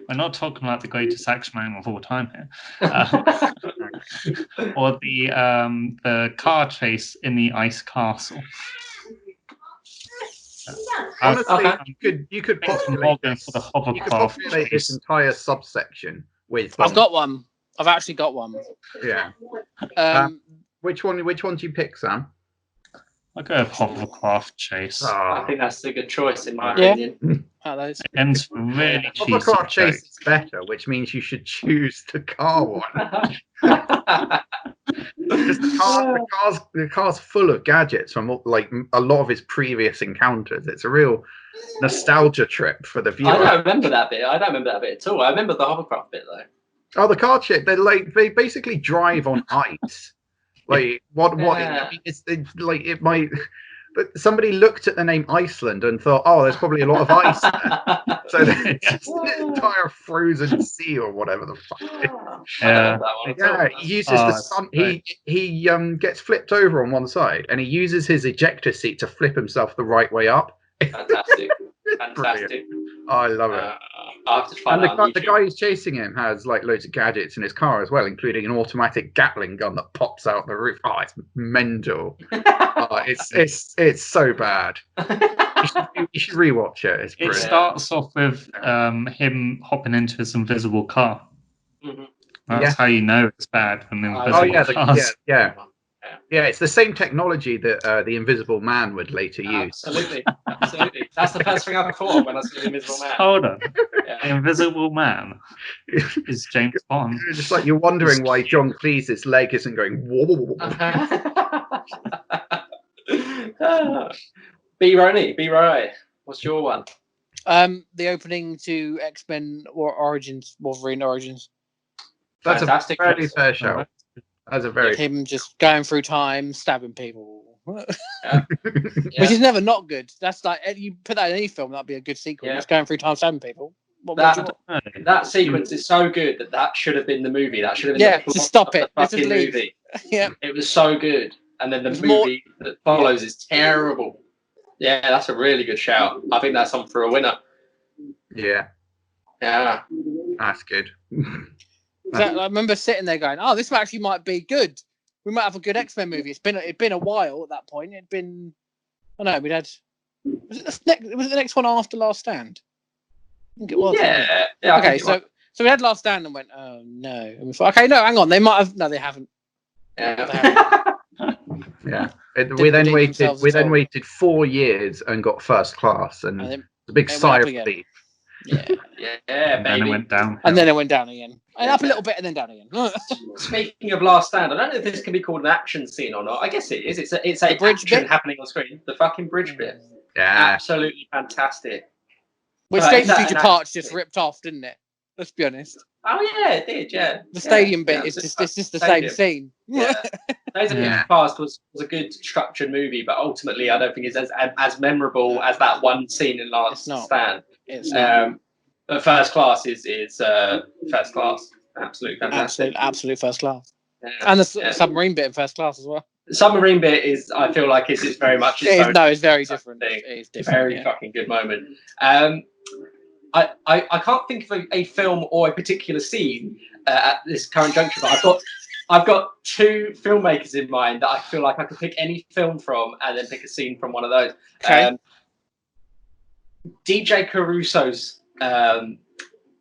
Speaker 4: We're not talking about the greatest action man of all time here. Or the car chase in the ice castle.
Speaker 1: Honestly, you could populate this entire subsection with.
Speaker 3: I've got one. I've actually got one.
Speaker 1: Yeah. Which one do you pick, Sam?
Speaker 4: I'll go with hovercraft chase.
Speaker 2: I think that's a good choice in my opinion.
Speaker 3: Those.
Speaker 4: It ends really cheesy.
Speaker 1: Hovercraft chase is better, which means you should choose the car one. Because the car's full of gadgets from like a lot of his previous encounters. It's a real nostalgia trip for the viewer.
Speaker 2: I don't remember that bit. At all. I remember the hovercraft bit though.
Speaker 1: Oh, the car chip. They basically drive on ice. Like what? It might. But somebody looked at the name Iceland and thought, "Oh, there's probably a lot of ice there." So it's just an entire frozen sea or whatever the fuck. He uses the sun. He gets flipped over on one side, and he uses his ejector seat to flip himself the right way up.
Speaker 2: Fantastic.
Speaker 1: Oh, I love it.
Speaker 2: I'll have to find
Speaker 1: the guy who's chasing him has like loads of gadgets in his car as well, including an automatic Gatling gun that pops out the roof. Oh, it's mental. It's so bad. You should rewatch it. It's brilliant.
Speaker 4: It starts off with him hopping into his invisible car.
Speaker 2: Mm-hmm.
Speaker 4: That's how you know it's bad. When the
Speaker 1: Yeah, it's the same technology that the Invisible Man would later use.
Speaker 2: Absolutely. That's the first thing I thought of when I saw the Invisible Man.
Speaker 4: Hold on. The Invisible Man is James Bond.
Speaker 1: Just like you're wondering why John Cleese's leg isn't going whoa.
Speaker 2: B. Roy, what's your one?
Speaker 3: The opening to X-Men Origins, Wolverine Origins.
Speaker 1: That's
Speaker 2: fantastic.
Speaker 1: A very fair show. That's a very
Speaker 3: him just going through time, stabbing people, which is never not good. That's like you put that in any film, that'd be a good sequel. Just going through time, stabbing people.
Speaker 2: That sequence is so good that should have been the movie. That should have been the plot
Speaker 3: just stop it.
Speaker 2: Of the fucking movie. It was so good, and then the movie that follows is terrible. Yeah, that's a really good shout. I think that's on for a winner.
Speaker 1: Yeah, that's good.
Speaker 3: I remember sitting there going, "Oh, this actually might be good. We might have a good X-Men movie." It'd been a while at that point. It'd been, I don't know, we'd had. Was it the next one after Last Stand? I think it was.
Speaker 2: Yeah.
Speaker 3: Okay, so we had Last Stand and went, "Oh no!" And we thought, "Okay, no, hang on, they might have." No, they haven't.
Speaker 2: Yeah.
Speaker 1: We then waited 4 years and got First Class, and a big sigh of relief.
Speaker 2: Yeah,
Speaker 4: and then it went down.
Speaker 3: And then it went down again. And up a little bit and then down again.
Speaker 2: Speaking of Last Stand, I don't know if this can be called an action scene or not. I guess it is. It's a bridge action happening on screen. The fucking bridge bit.
Speaker 1: Yeah.
Speaker 2: Absolutely fantastic.
Speaker 3: Which Days of Future Parts just ripped off, didn't it? Let's be honest.
Speaker 2: Oh yeah, it did. Yeah.
Speaker 3: The stadium bit is just the same scene.
Speaker 2: Yeah. Days of Future Past was a good structured movie, but ultimately I don't think it's as memorable as that one scene in Last Stand.
Speaker 3: It's not.
Speaker 2: But First Class is First Class. Absolutely fantastic.
Speaker 3: Absolute First Class.
Speaker 2: Yeah.
Speaker 3: And the submarine bit in First Class as well.
Speaker 2: The submarine bit is, I feel like, it's very much.
Speaker 3: It's very different. It's different.
Speaker 2: Very fucking good moment. I can't think of a film or a particular scene at this current juncture, but I've got two filmmakers in mind that I feel like I could pick any film from and then pick a scene from one of those.
Speaker 3: Okay.
Speaker 2: DJ Caruso's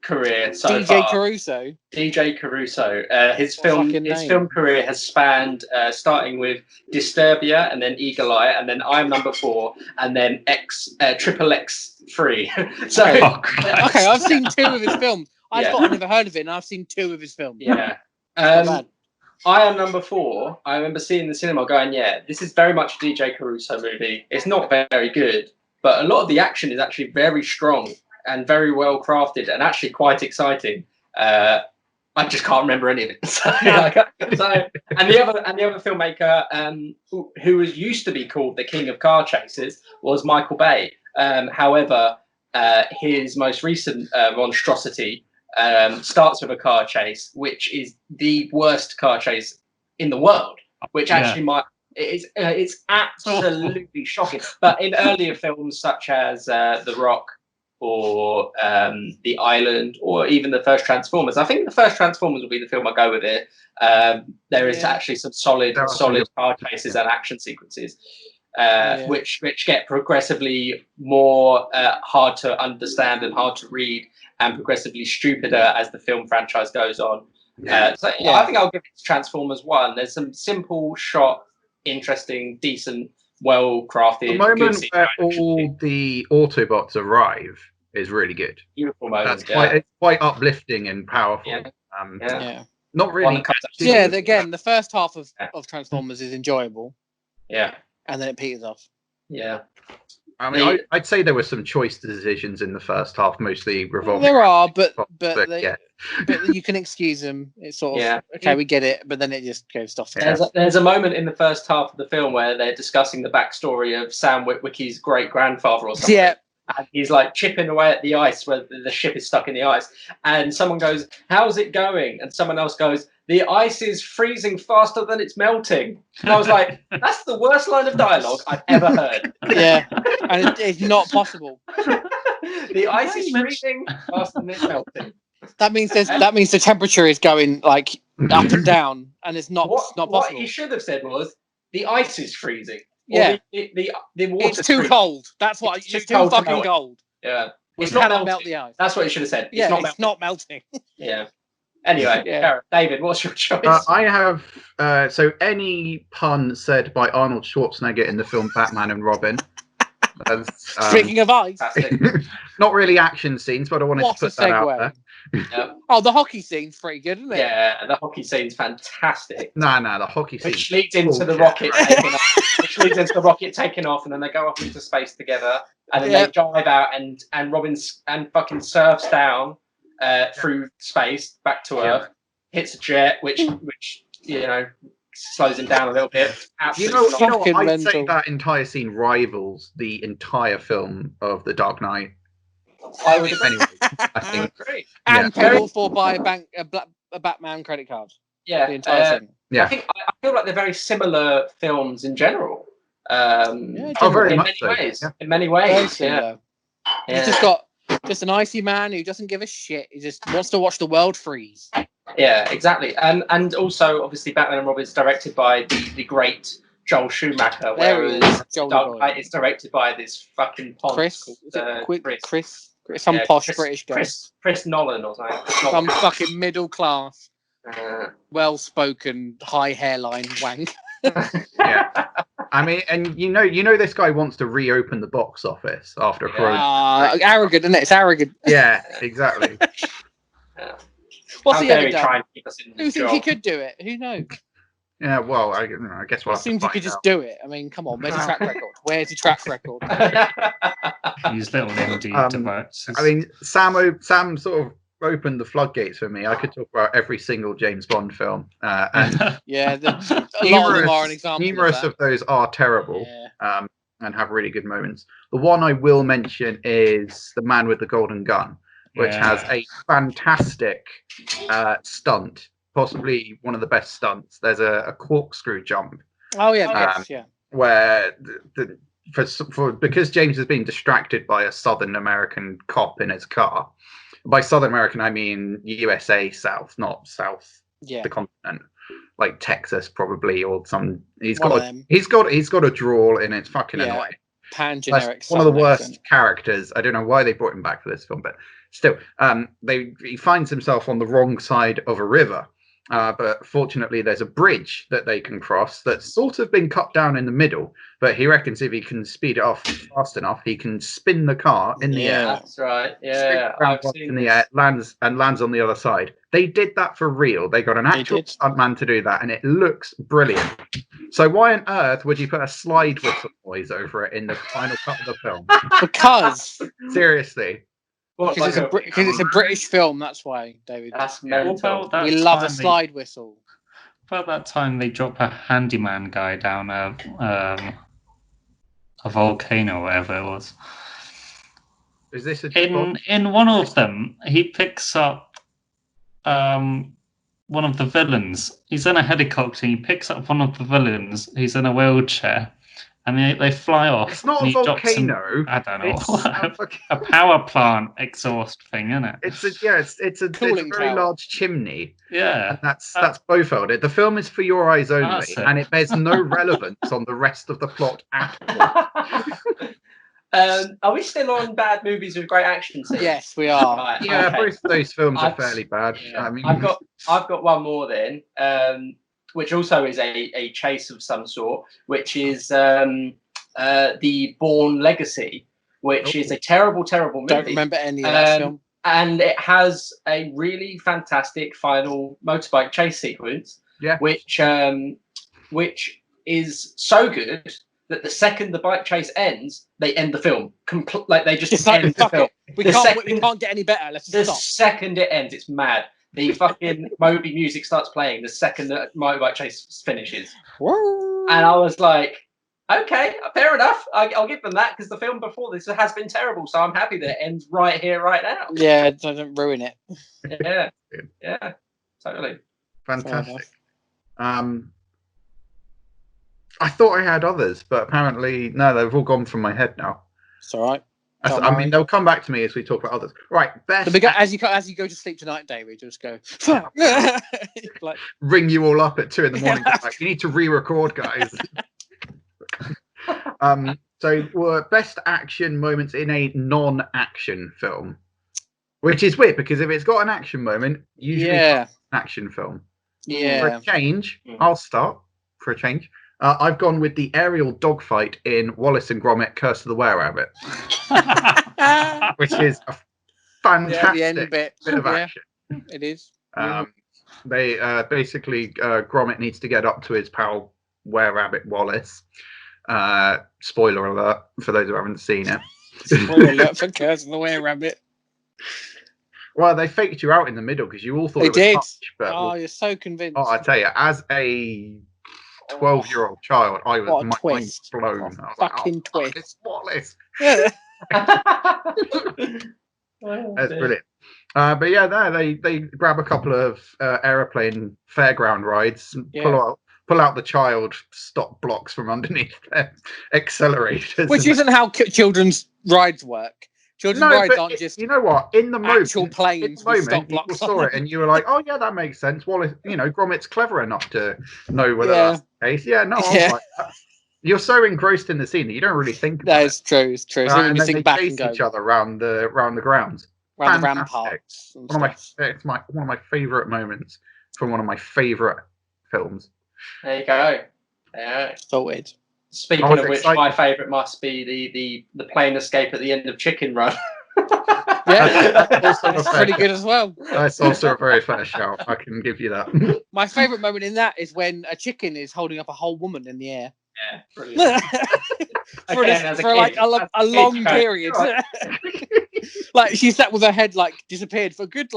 Speaker 2: career so
Speaker 3: DJ
Speaker 2: far.
Speaker 3: Caruso.
Speaker 2: DJ Caruso. His
Speaker 3: fucking name?
Speaker 2: film career has spanned starting with Disturbia, and then Eagle Eye, and then I'm Number 4, and then Triple X3. So
Speaker 3: Okay, I've seen 2 of his films. I
Speaker 2: Yeah.
Speaker 3: thought I'd never heard of it, and I've seen 2 of his films.
Speaker 2: yeah.
Speaker 3: Not bad.
Speaker 2: I Am Number 4. I remember seeing the cinema going, yeah, this is very much a DJ Caruso movie. It's not very good, but a lot of the action is actually very strong and very well crafted and actually quite exciting. I just can't remember any of it. And the other filmmaker who used to be called the King of Car Chases was Michael Bay. However, his most recent monstrosity starts with a car chase, which is the worst car chase in the world. Which actually it's absolutely shocking. But in earlier films such as The Rock or The Island, or even the first Transformers, I think the first Transformers will be the film I go with it. There is actually some solid car chases and action sequences. Which get progressively more hard to understand and hard to read, and progressively stupider as the film franchise goes on. I think I'll give it to Transformers 1. There's some simple shot, interesting, decent, well-crafted.
Speaker 1: The moment where all the Autobots arrive is really good.
Speaker 2: Beautiful moment.
Speaker 1: It's quite uplifting and powerful. Not really.
Speaker 3: Again, the first half of Transformers is enjoyable.
Speaker 2: Yeah.
Speaker 3: And then it peters off.
Speaker 2: Yeah.
Speaker 1: I mean, I'd say there were some choice decisions in the first half, mostly revolving.
Speaker 3: There are, but you can excuse them. It's sort of okay, we get it, but then it just goes off.
Speaker 2: There's a moment in the first half of the film where they're discussing the backstory of Sam Witwicky's great grandfather or something. Yeah. And he's like chipping away at the ice where the ship is stuck in the ice. And someone goes, "How's it going?" And someone else goes, "The ice is freezing faster than it's melting." And I was like, that's the worst line of dialogue I've ever heard.
Speaker 3: Yeah, and it's not possible.
Speaker 2: The ice is freezing faster than it's melting.
Speaker 3: That means the temperature is going like up and down, and it's not possible.
Speaker 2: What he should have said was, "The ice is freezing."
Speaker 3: Yeah,
Speaker 2: the water.
Speaker 3: It's too cold. That's what. It's too fucking cold.
Speaker 2: Yeah,
Speaker 3: it's not melt the ice.
Speaker 2: That's what he should have said.
Speaker 3: It's not melting.
Speaker 2: Yeah. Anyway, David, what's your choice?
Speaker 1: I have so any pun said by Arnold Schwarzenegger in the film Batman and Robin.
Speaker 3: Speaking of ice,
Speaker 1: not really action scenes, but I wanted to put that out there.
Speaker 3: Oh, the hockey scene's pretty good, isn't it?
Speaker 2: Yeah, the hockey scene's fantastic.
Speaker 1: No, the hockey scene.
Speaker 2: Which leads into the rocket taking off. Which leads into the rocket taking off, and then they go off into space together, and then they drive out, and Robin and fucking surfs down through space back to Earth, hits a jet, which slows him down a little bit.
Speaker 1: Absolutely. I'd say that entire scene rivals the entire film of The Dark Knight.
Speaker 2: I would agree.
Speaker 1: Anyway, I think.
Speaker 3: And paid for by a Batman credit card.
Speaker 2: Yeah,
Speaker 3: the entire thing.
Speaker 1: Yeah.
Speaker 2: I feel like they're very similar films in general.
Speaker 1: Very much so.
Speaker 2: In many ways.
Speaker 3: Yeah. He's just got an icy man who doesn't give a shit. He just wants to watch the world freeze.
Speaker 2: Yeah, exactly. And also, obviously, Batman and Robin is directed by the great Joel Schumacher, whereas Dark Knight is directed by this fucking ponce
Speaker 3: Chris, some posh British guy.
Speaker 2: Chris Nolan or something.
Speaker 3: Some fucking middle class, well-spoken, high hairline wank.
Speaker 1: Yeah. I mean, and you know, this guy wants to reopen the box office after Corona.
Speaker 3: Arrogant, isn't it? It's arrogant.
Speaker 1: Yeah, exactly.
Speaker 3: What's he ever done?
Speaker 2: Who
Speaker 3: thinks he could do it? Who knows?
Speaker 1: Yeah, well, I guess we'll.
Speaker 3: It seems he could just do it. I mean, come on, where's your track record? Where's your track record?
Speaker 4: Use little indie devices.
Speaker 1: I mean, Sam sort of opened the floodgates for me. I could talk about every single James Bond film, and
Speaker 3: a lot of them are an example.
Speaker 1: Numerous of those are terrible, and have really good moments. The one I will mention is The Man with the Golden Gun, which has a fantastic stunt. Possibly one of the best stunts. There's a corkscrew jump.
Speaker 3: Oh yeah,
Speaker 1: where because James has been distracted by a Southern American cop in his car. By Southern American, I mean USA South, not South the continent, like Texas probably, or some. He's got a drawl, and it's fucking annoying.
Speaker 3: Pan generic.
Speaker 1: One of the worst characters. I don't know why they brought him back for this film, but still, he finds himself on the wrong side of a river. But fortunately, there's a bridge that they can cross that's sort of been cut down in the middle. But he reckons if he can speed it off fast enough, he can spin the car in the air.
Speaker 2: That's right. Yeah, I've seen
Speaker 1: in the air, lands on the other side. They did that for real. They got an actual stuntman to do that, and it looks brilliant. So why on earth would you put a slide whistle noise over it in the final cut of the film?
Speaker 3: Because
Speaker 1: seriously.
Speaker 3: Because it's a British film, that's why, David.
Speaker 2: That's mental.
Speaker 3: We love a slide whistle.
Speaker 4: About that time they drop a handyman guy down a volcano or whatever it was.
Speaker 1: Is this
Speaker 4: in one of them he picks up one of the villains. He's in a helicopter, he picks up one of the villains, he's in a wheelchair. And they fly off.
Speaker 1: It's not a volcano.
Speaker 4: I don't know. A power plant exhaust thing, isn't it?
Speaker 1: It's a very large chimney.
Speaker 4: Yeah.
Speaker 1: And that's Blofeld. The film is for your eyes only, and it bears no relevance on the rest of the plot at
Speaker 2: all. Are we still on bad movies with great action scenes?
Speaker 3: Yes, we are.
Speaker 2: Right,
Speaker 1: yeah, okay. Both of those films are fairly bad.
Speaker 2: Yeah.
Speaker 1: I mean,
Speaker 2: I've got one more then. Which also is a chase of some sort, which is the Bourne Legacy, which is a terrible, terrible movie.
Speaker 3: Don't remember any of that film.
Speaker 2: And it has a really fantastic final motorbike chase sequence, which is so good that the second the bike chase ends, they end the film. They just end the film.
Speaker 3: We can't get any better. Let's just stop.
Speaker 2: The second it ends, it's mad. The fucking Moby music starts playing the second that motorbike chase finishes.
Speaker 3: Woo.
Speaker 2: And I was like, okay, fair enough. I'll give them that because the film before this has been terrible. So I'm happy that it ends right here, right now.
Speaker 3: Yeah, don't ruin it.
Speaker 2: Yeah, totally.
Speaker 1: Fantastic. I thought I had others, but apparently, no, they've all gone from my head now.
Speaker 3: It's all right.
Speaker 1: I mean, they'll come back to me as we talk about others. Right, best.
Speaker 3: As you go to sleep tonight, David, just go.
Speaker 1: Like, ring you all up at 2 a.m. Like, you need to re-record, guys. So, best action moments in a non-action film, which is weird because if it's got an action moment, usually it's an action film.
Speaker 3: Yeah.
Speaker 1: For a change, I'll start. For a change. I've gone with the aerial dogfight in Wallace and Gromit: Curse of the Were-Rabbit, which is a fantastic bit of action.
Speaker 3: It is.
Speaker 1: They basically Gromit needs to get up to his pal Were-Rabbit Wallace. Spoiler alert for those who haven't seen it.
Speaker 3: Spoiler alert for Curse of the Were-Rabbit.
Speaker 1: Well, they faked you out in the middle because you all thought
Speaker 3: they
Speaker 1: it was
Speaker 3: did.
Speaker 1: Touch, but
Speaker 3: you're so convinced.
Speaker 1: I tell you, as a 12-year-old child, I was mind blown.
Speaker 3: Fucking twist!
Speaker 1: It's Wallace.
Speaker 3: Yeah.
Speaker 1: That's brilliant. But yeah, they grab a couple of aeroplane fairground rides, and pull out the child stop blocks from underneath their accelerators,
Speaker 3: which isn't how children's rides work. Children's rides aren't just.
Speaker 1: You know what? In the moment,
Speaker 3: actual planes with stop blocks.
Speaker 1: You saw it and you were like, "Oh yeah, that makes sense." Wallace, Gromit's clever enough to know whether that's the case. Yeah, no, I was like that. You're so engrossed in the scene that you don't really think about it.
Speaker 3: It's true. It's true. So
Speaker 1: and then they chase each other around the grounds.
Speaker 3: Around the ramparts.
Speaker 1: One of my favourite moments from one of my favourite films.
Speaker 2: There you go. Yeah.
Speaker 3: Sorted.
Speaker 2: Speaking of which, my favourite must be the plane escape at the end of Chicken Run.
Speaker 3: Yeah, that's pretty good as well.
Speaker 1: That's also a very fair shout. I can give you that.
Speaker 3: My favourite moment in that is when a chicken is holding up a whole woman in the air.
Speaker 2: Yeah, brilliant.
Speaker 3: for like a long period. Like she sat with her head like disappeared for a good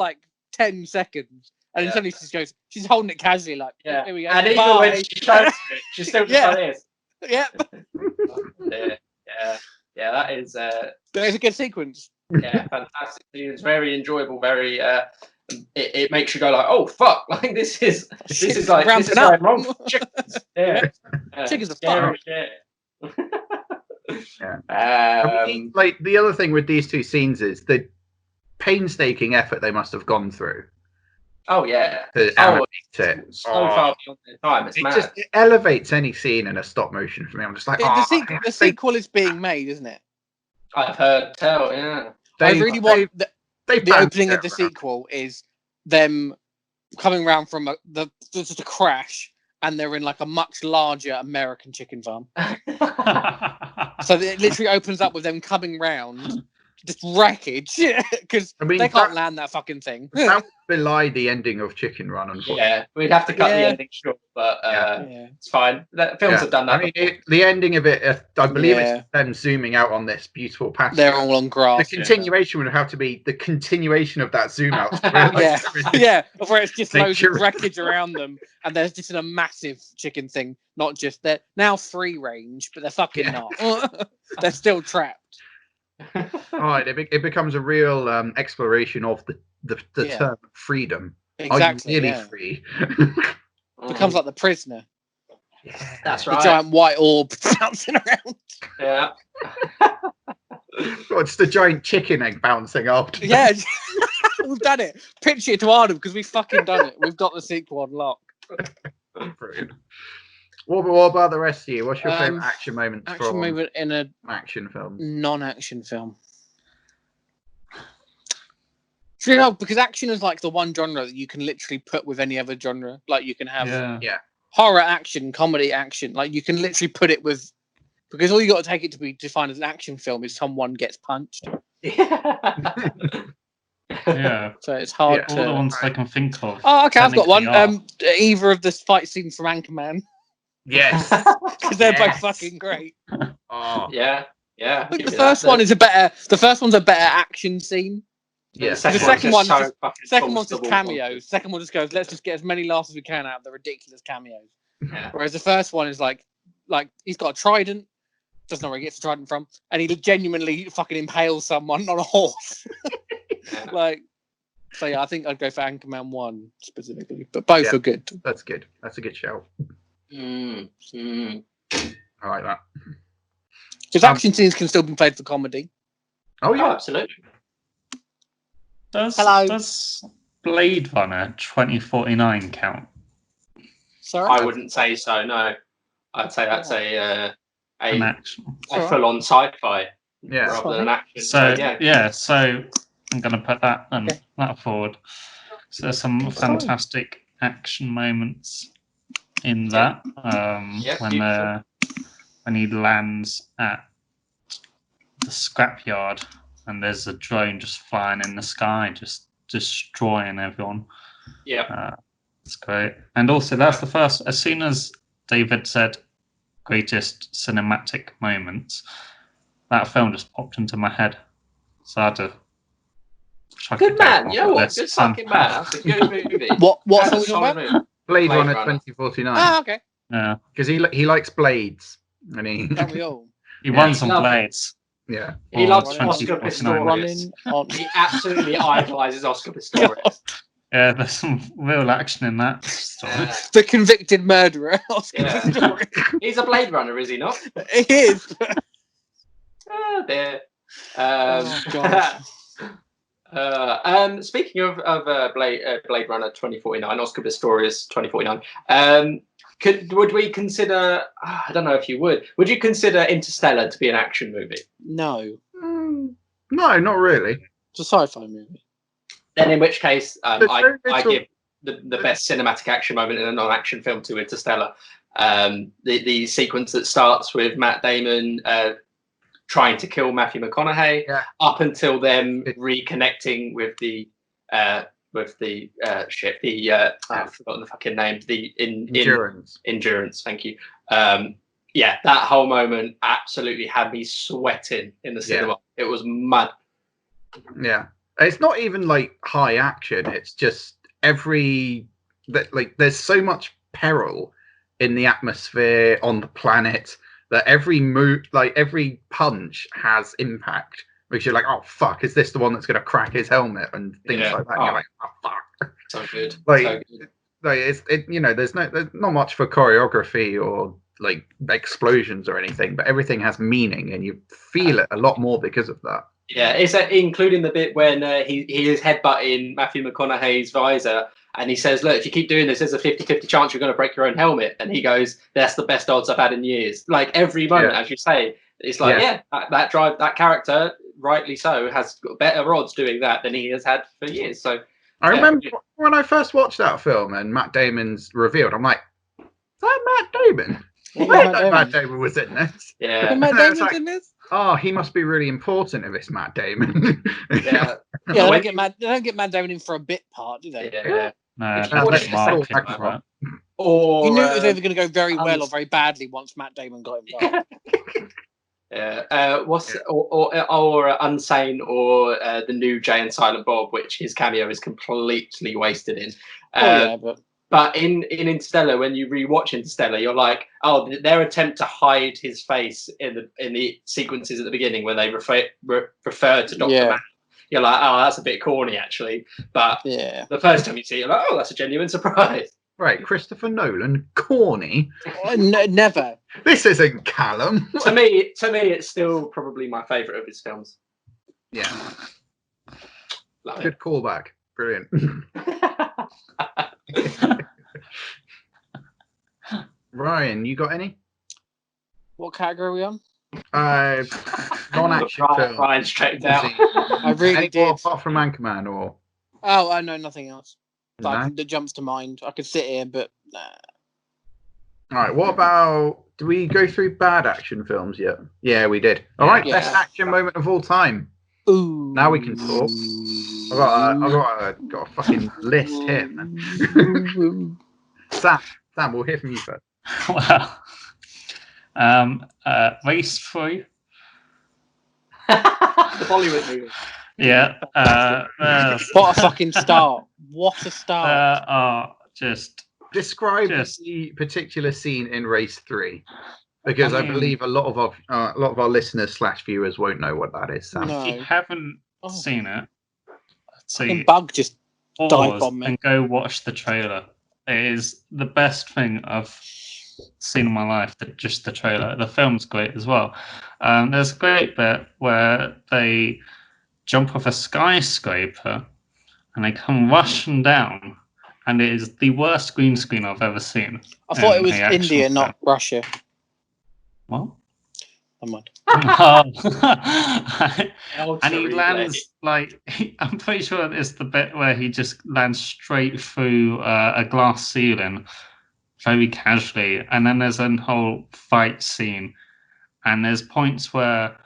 Speaker 3: 10 seconds. And then suddenly she's holding it casually like, here we go.
Speaker 2: And even when she shows it, she's still just like this.
Speaker 3: Yep.
Speaker 2: Yeah, that is
Speaker 3: a good sequence.
Speaker 2: Yeah, fantastic. It's very enjoyable, very it makes you go like, oh fuck, like this is going wrong. Chickens. Yeah.
Speaker 3: Chickens are fun.
Speaker 1: Like the other thing with these two scenes is the painstaking effort they must have gone through.
Speaker 2: Oh yeah.
Speaker 1: To animate it.
Speaker 2: So far beyond their time. It's mad.
Speaker 1: It elevates any scene in a stop motion for me. I'm just like,
Speaker 3: the sequel is being made, isn't it?
Speaker 2: I've heard tell, yeah.
Speaker 3: I really want the opening of the sequel is them coming around from just a crash, and they're in like a much larger American chicken farm. So it literally opens up with them coming round, just wreckage, because they can't land that fucking thing.
Speaker 1: That would belie the ending of Chicken Run, unfortunately.
Speaker 2: Yeah, we'd have to cut the ending short, but it's fine. Films have done that.
Speaker 1: I mean, the ending of it, I believe it's them zooming out on this beautiful pasture.
Speaker 3: They're all on grass.
Speaker 1: The continuation would have to be the continuation of that zoom out.
Speaker 3: Where it's just loads of wreckage around them, and there's just a massive chicken thing. Not just they're now free range, but they're fucking not. They're still trapped.
Speaker 1: All right, it becomes a real exploration of the term freedom.
Speaker 3: Exactly.
Speaker 1: Are you really free?
Speaker 3: Becomes like The Prisoner.
Speaker 2: Yeah, that's right.
Speaker 3: The giant white orb bouncing around.
Speaker 2: Yeah.
Speaker 1: It's the giant chicken egg bouncing after.
Speaker 3: Yeah, we've done it. Pitch it to Adam because we've fucking done it. We've got the sequel on lock.
Speaker 1: Brilliant. What about the rest of you? What's your favourite action moment
Speaker 3: in an
Speaker 1: action film?
Speaker 3: Non-action film. Do you know, because action is like the one genre that you can literally put with any other genre. Like you can have horror action, comedy action. Like you can literally put it with, because all you got to take it to be defined as an action film is someone gets punched.
Speaker 4: Yeah.
Speaker 3: So it's hard to.
Speaker 4: All the ones I can think of.
Speaker 3: Oh, okay, I've got one. Either of the fight scenes from Anchorman.
Speaker 1: Yes.
Speaker 3: Because they're both fucking great.
Speaker 1: Oh.
Speaker 2: Yeah.
Speaker 3: I think the first one's a better action scene.
Speaker 2: Yeah.
Speaker 3: The second one's just cameos. The second one just goes, let's just get as many laughs as we can out of the ridiculous cameos.
Speaker 2: Yeah.
Speaker 3: Whereas the first one is like he's got a trident, doesn't know where he gets the trident from, and he genuinely fucking impales someone on a horse. So yeah, I think I'd go for Anchorman 1 specifically, but both are good.
Speaker 1: That's good. That's a good shout. I like that.
Speaker 3: Because action scenes can still be played for comedy.
Speaker 1: Oh yeah,
Speaker 2: absolutely.
Speaker 4: Does Blade Runner 2049 count?
Speaker 3: Sorry,
Speaker 2: I wouldn't say so. No, I'd say that's an
Speaker 4: action,
Speaker 2: a full-on sci-fi rather than an action.
Speaker 4: So I'm going to put that forward. So there's some fantastic action moments in that when he lands at the scrapyard and there's a drone just flying in the sky, just destroying everyone. It's great. And also that's the first, as soon as David said greatest cinematic moments, that film just popped into my head, so I had to
Speaker 2: good man. You know what? Good fucking man. That's a good movie.
Speaker 3: What film was about?
Speaker 1: Blade Runner 2049.
Speaker 3: Ah, okay.
Speaker 4: Yeah,
Speaker 1: because he likes blades, and he
Speaker 4: won some blades.
Speaker 1: Yeah,
Speaker 2: he loves Oscar Pistorius. He absolutely idolizes Oscar Pistorius.
Speaker 4: Yeah, there's some real action in that story.
Speaker 3: The convicted murderer, Oscar Pistorius.
Speaker 2: He's a Blade Runner, is he not?
Speaker 3: He is.
Speaker 2: There.
Speaker 3: God.
Speaker 2: Speaking of Blade Runner 2049, Oscar Pistorius 2049, would we consider? I don't know if you would. Would you consider Interstellar to be an action movie?
Speaker 3: No.
Speaker 1: No, not really.
Speaker 3: It's a sci-fi movie.
Speaker 2: Then, in which case, I give the best cinematic action moment in a non-action film to Interstellar. The sequence that starts with Matt Damon trying to kill Matthew McConaughey, up until them reconnecting with the I've forgotten the fucking name. The Endurance. Thank you. That whole moment absolutely had me sweating in the cinema. It was mad.
Speaker 1: Yeah, it's not even like high action. It's just there's so much peril in the atmosphere on the planet that every move, like every punch, has impact. Because you're like, oh fuck, is this the one that's going to crack his helmet and things like that? And you're like, oh fuck.
Speaker 2: So good.
Speaker 1: There's not much for choreography or like explosions or anything, but everything has meaning, and you feel it a lot more because of that.
Speaker 2: Yeah, it's including the bit when he is headbutting Matthew McConaughey's visor, and he says, look, if you keep doing this, there's a 50-50 chance you're going to break your own helmet. And he goes, that's the best odds I've had in years. Like every moment, as you say, it's like, that character rightly so, has got better odds doing that than he has had for years. So
Speaker 1: I remember when I first watched that film and Matt Damon's revealed, I'm like, is that Matt Damon? I didn't know Matt Damon was in this.
Speaker 2: Yeah.
Speaker 3: Matt Damon's in this?
Speaker 1: Oh, he must be really important if it's Matt Damon.
Speaker 2: Yeah.
Speaker 3: Yeah, they don't get Matt Damon in for a bit part, do they?
Speaker 2: Yeah.
Speaker 4: No,
Speaker 2: If
Speaker 4: there's
Speaker 2: you
Speaker 4: no
Speaker 2: watch
Speaker 4: market
Speaker 1: the
Speaker 4: for that.
Speaker 2: Or
Speaker 3: You knew it was either going to go very well or very badly once Matt Damon got involved.
Speaker 2: Yeah. Or Unsane or the new Jay and Silent Bob, which his cameo is completely wasted in. But in Interstellar, when you rewatch Interstellar, you're like, oh, their attempt to hide his face in the sequences at the beginning when they refer to Dr. Mann, you're like, oh, that's a bit corny actually. But the first time you see it, you're like, oh, that's a genuine surprise.
Speaker 1: Right, Christopher Nolan, corny.
Speaker 3: Never.
Speaker 1: This isn't Callum.
Speaker 2: to me, it's still probably my favourite of his films.
Speaker 1: Yeah.
Speaker 2: Love
Speaker 1: Good callback. Brilliant. Ryan, you got any?
Speaker 3: What category are we on?
Speaker 1: Non-action film.
Speaker 2: Ryan's checked out.
Speaker 3: I really
Speaker 1: Any
Speaker 3: did.
Speaker 1: more apart from Anchorman or?
Speaker 3: Oh, I know nothing else.
Speaker 1: No?
Speaker 3: That jumps to mind. I could sit here, but nah.
Speaker 1: All right. What about? Do we go through bad action films yet? Yeah, we did. All right.
Speaker 3: Yeah.
Speaker 1: Best action moment of all time.
Speaker 3: Ooh.
Speaker 1: Now we can talk. I've got a fucking list here, man. Sam, we'll hear from you first.
Speaker 4: Well, Race 3.
Speaker 2: The Bollywood movie.
Speaker 4: Yeah.
Speaker 3: What a fucking start! What a start!
Speaker 1: Describe the particular scene in Race 3, because I believe a lot of our listeners / viewers won't know what that is. Sam.
Speaker 3: No.
Speaker 4: If you haven't seen it,
Speaker 3: Fucking bug just dive bomb me.
Speaker 4: and go watch the trailer. It is the best thing I've seen in my life. Just the trailer. The film's great as well. There's a great bit where they jump off a skyscraper and they come rushing down, and it is the worst green screen I've ever seen.
Speaker 3: I thought it was India, not Russia.
Speaker 4: What?
Speaker 3: Never mind.
Speaker 4: And he lands I'm pretty sure it's the bit where he just lands straight through a glass ceiling very casually, and then there's a whole fight scene, and there's points where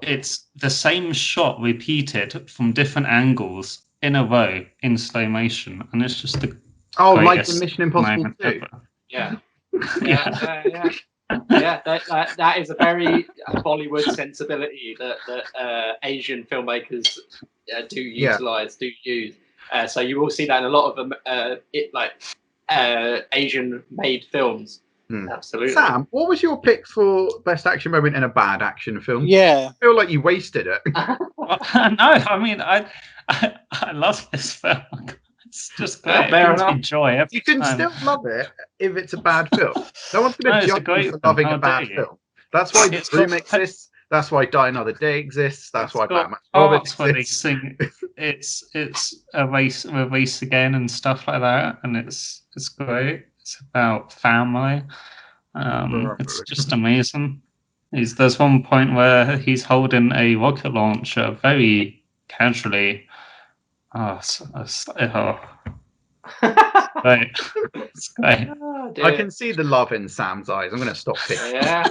Speaker 4: it's the same shot repeated from different angles in a row in slow motion, and it's just the
Speaker 1: like the Mission Impossible 2.
Speaker 2: Yeah. Yeah, that is a very Bollywood sensibility that Asian filmmakers do use. So you will see that in a lot of Asian-made films. Absolutely.
Speaker 1: Sam, what was your pick for best action moment in a bad action film?
Speaker 3: Yeah,
Speaker 1: I feel like you wasted it.
Speaker 4: No, I mean I love this film. It's just great.
Speaker 2: Fair
Speaker 4: It brings me
Speaker 2: enough.
Speaker 4: joy every
Speaker 1: You can
Speaker 4: time.
Speaker 1: still love it if it's a bad film. No one's going to judge you for loving a bad film. That's why The Room exists. That's why Die Another Day exists. That's why Batman
Speaker 4: Parts where they
Speaker 1: exists.
Speaker 4: sing it's a race again and stuff like that, and it's great. It's about family. It's just amazing. There's one point where he's holding a rocket launcher very casually. Right. It's great.
Speaker 2: Oh,
Speaker 1: I can see the love in Sam's eyes. I'm going to stop picking.
Speaker 2: Yeah,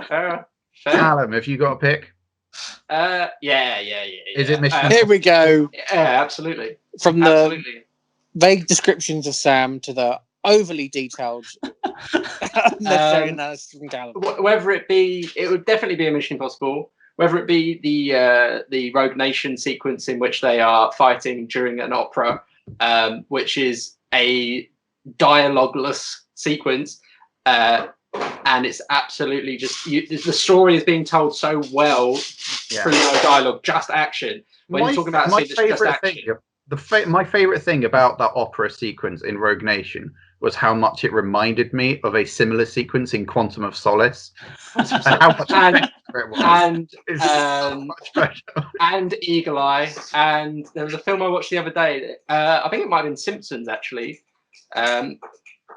Speaker 2: fair.
Speaker 1: Callum, have you got a pick?
Speaker 2: Yeah.
Speaker 1: Is it Mission?
Speaker 3: here we go.
Speaker 2: Yeah, absolutely.
Speaker 3: From the vague descriptions of Sam to the overly detailed unnecessary analysis from Callum.
Speaker 2: Whether it would definitely be a Mission Impossible. Whether it be the Rogue Nation sequence in which they are fighting during an opera, which is a dialogueless sequence, and it's absolutely just the story is being told so well through no dialogue, just action. When you're talking about a scene that's just action.
Speaker 1: My favorite thing about that opera sequence in Rogue Nation was how much it reminded me of a similar sequence in Quantum of Solace, and how much better it was. So much better.
Speaker 2: And Eagle Eye, and there was a film I watched the other day. I think it might have been Simpsons actually,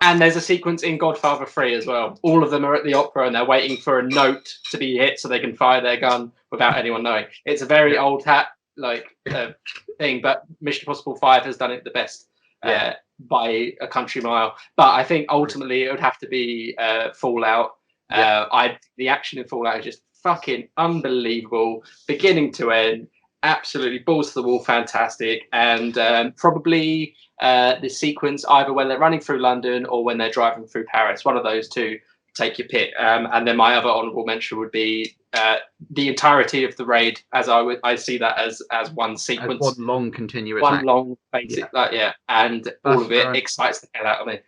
Speaker 2: And there's a sequence in Godfather 3 as well. All of them are at the opera and they're waiting for a note to be hit so they can fire their gun without anyone knowing. It's a very old hat thing, but Mission Impossible 5 has done it the best by a country mile. But I think ultimately it would have to be Fallout. The action in Fallout is just fucking unbelievable, beginning to end. Absolutely balls to the wall, fantastic, and probably the sequence either when they're running through London or when they're driving through Paris. One of those two. Take your pick. And then my other honourable mention would be the entirety of the raid, as I see that as one sequence,
Speaker 1: as one long continuous,
Speaker 2: long basic, and all of it excites the hell out of me.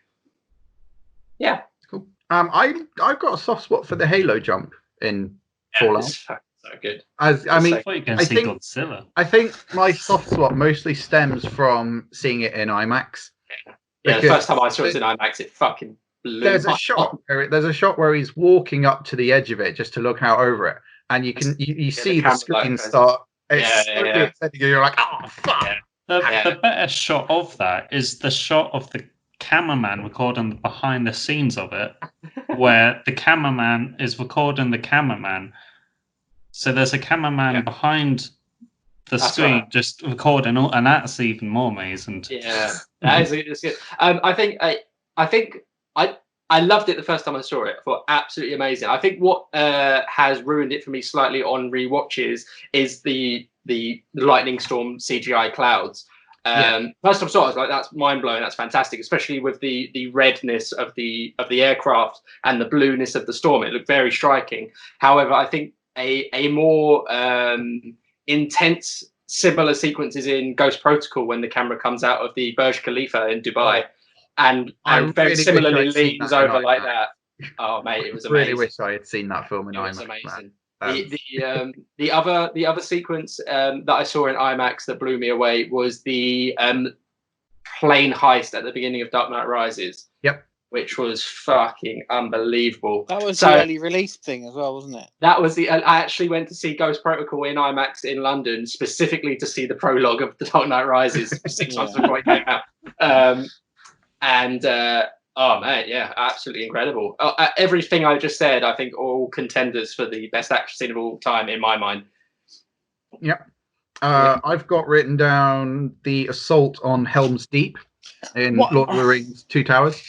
Speaker 2: Yeah,
Speaker 1: cool. I've got a soft spot for the Halo jump in Fallout.
Speaker 2: So good.
Speaker 1: I think
Speaker 4: Godzilla.
Speaker 1: I think my soft spot mostly stems from seeing it in IMAX.
Speaker 2: Yeah, the first time I saw it in IMAX, it fucking blew.
Speaker 1: There's a shot where he's walking up to the edge of it just to look out over it, and you can you see the screen start. You're like, oh fuck.
Speaker 4: The better shot of that is the shot of the cameraman recording the behind the scenes of it, where the cameraman is recording the cameraman. So there's a cameraman behind the screen just recording, and that's even more amazing.
Speaker 2: Yeah, that is good. I think I loved it the first time I saw it. I thought absolutely amazing. I think what has ruined it for me slightly on rewatches is the lightning storm CGI clouds. First time I saw it, I was like, that's mind blowing. That's fantastic, especially with the redness of the aircraft and the blueness of the storm. It looked very striking. However, I think a more intense similar sequences in Ghost Protocol when the camera comes out of the Burj Khalifa in Dubai and very really similarly leans over like that. Oh mate, it was amazing.
Speaker 1: Really wish I had seen that film in IMAX.
Speaker 2: Amazing. The other sequence that I saw in IMAX that blew me away was the plane heist at the beginning of Dark Knight Rises.
Speaker 1: Yep.
Speaker 2: Which was fucking unbelievable.
Speaker 3: That was the early release thing as well, wasn't it?
Speaker 2: That was I actually went to see Ghost Protocol in IMAX in London specifically to see the prologue of The Dark Knight Rises 6 months before it came out. Oh man, yeah, absolutely incredible. Everything I just said, I think, all contenders for the best action scene of all time in my mind.
Speaker 1: Yep. I've got written down the assault on Helm's Deep in Lord of the Rings: Two Towers.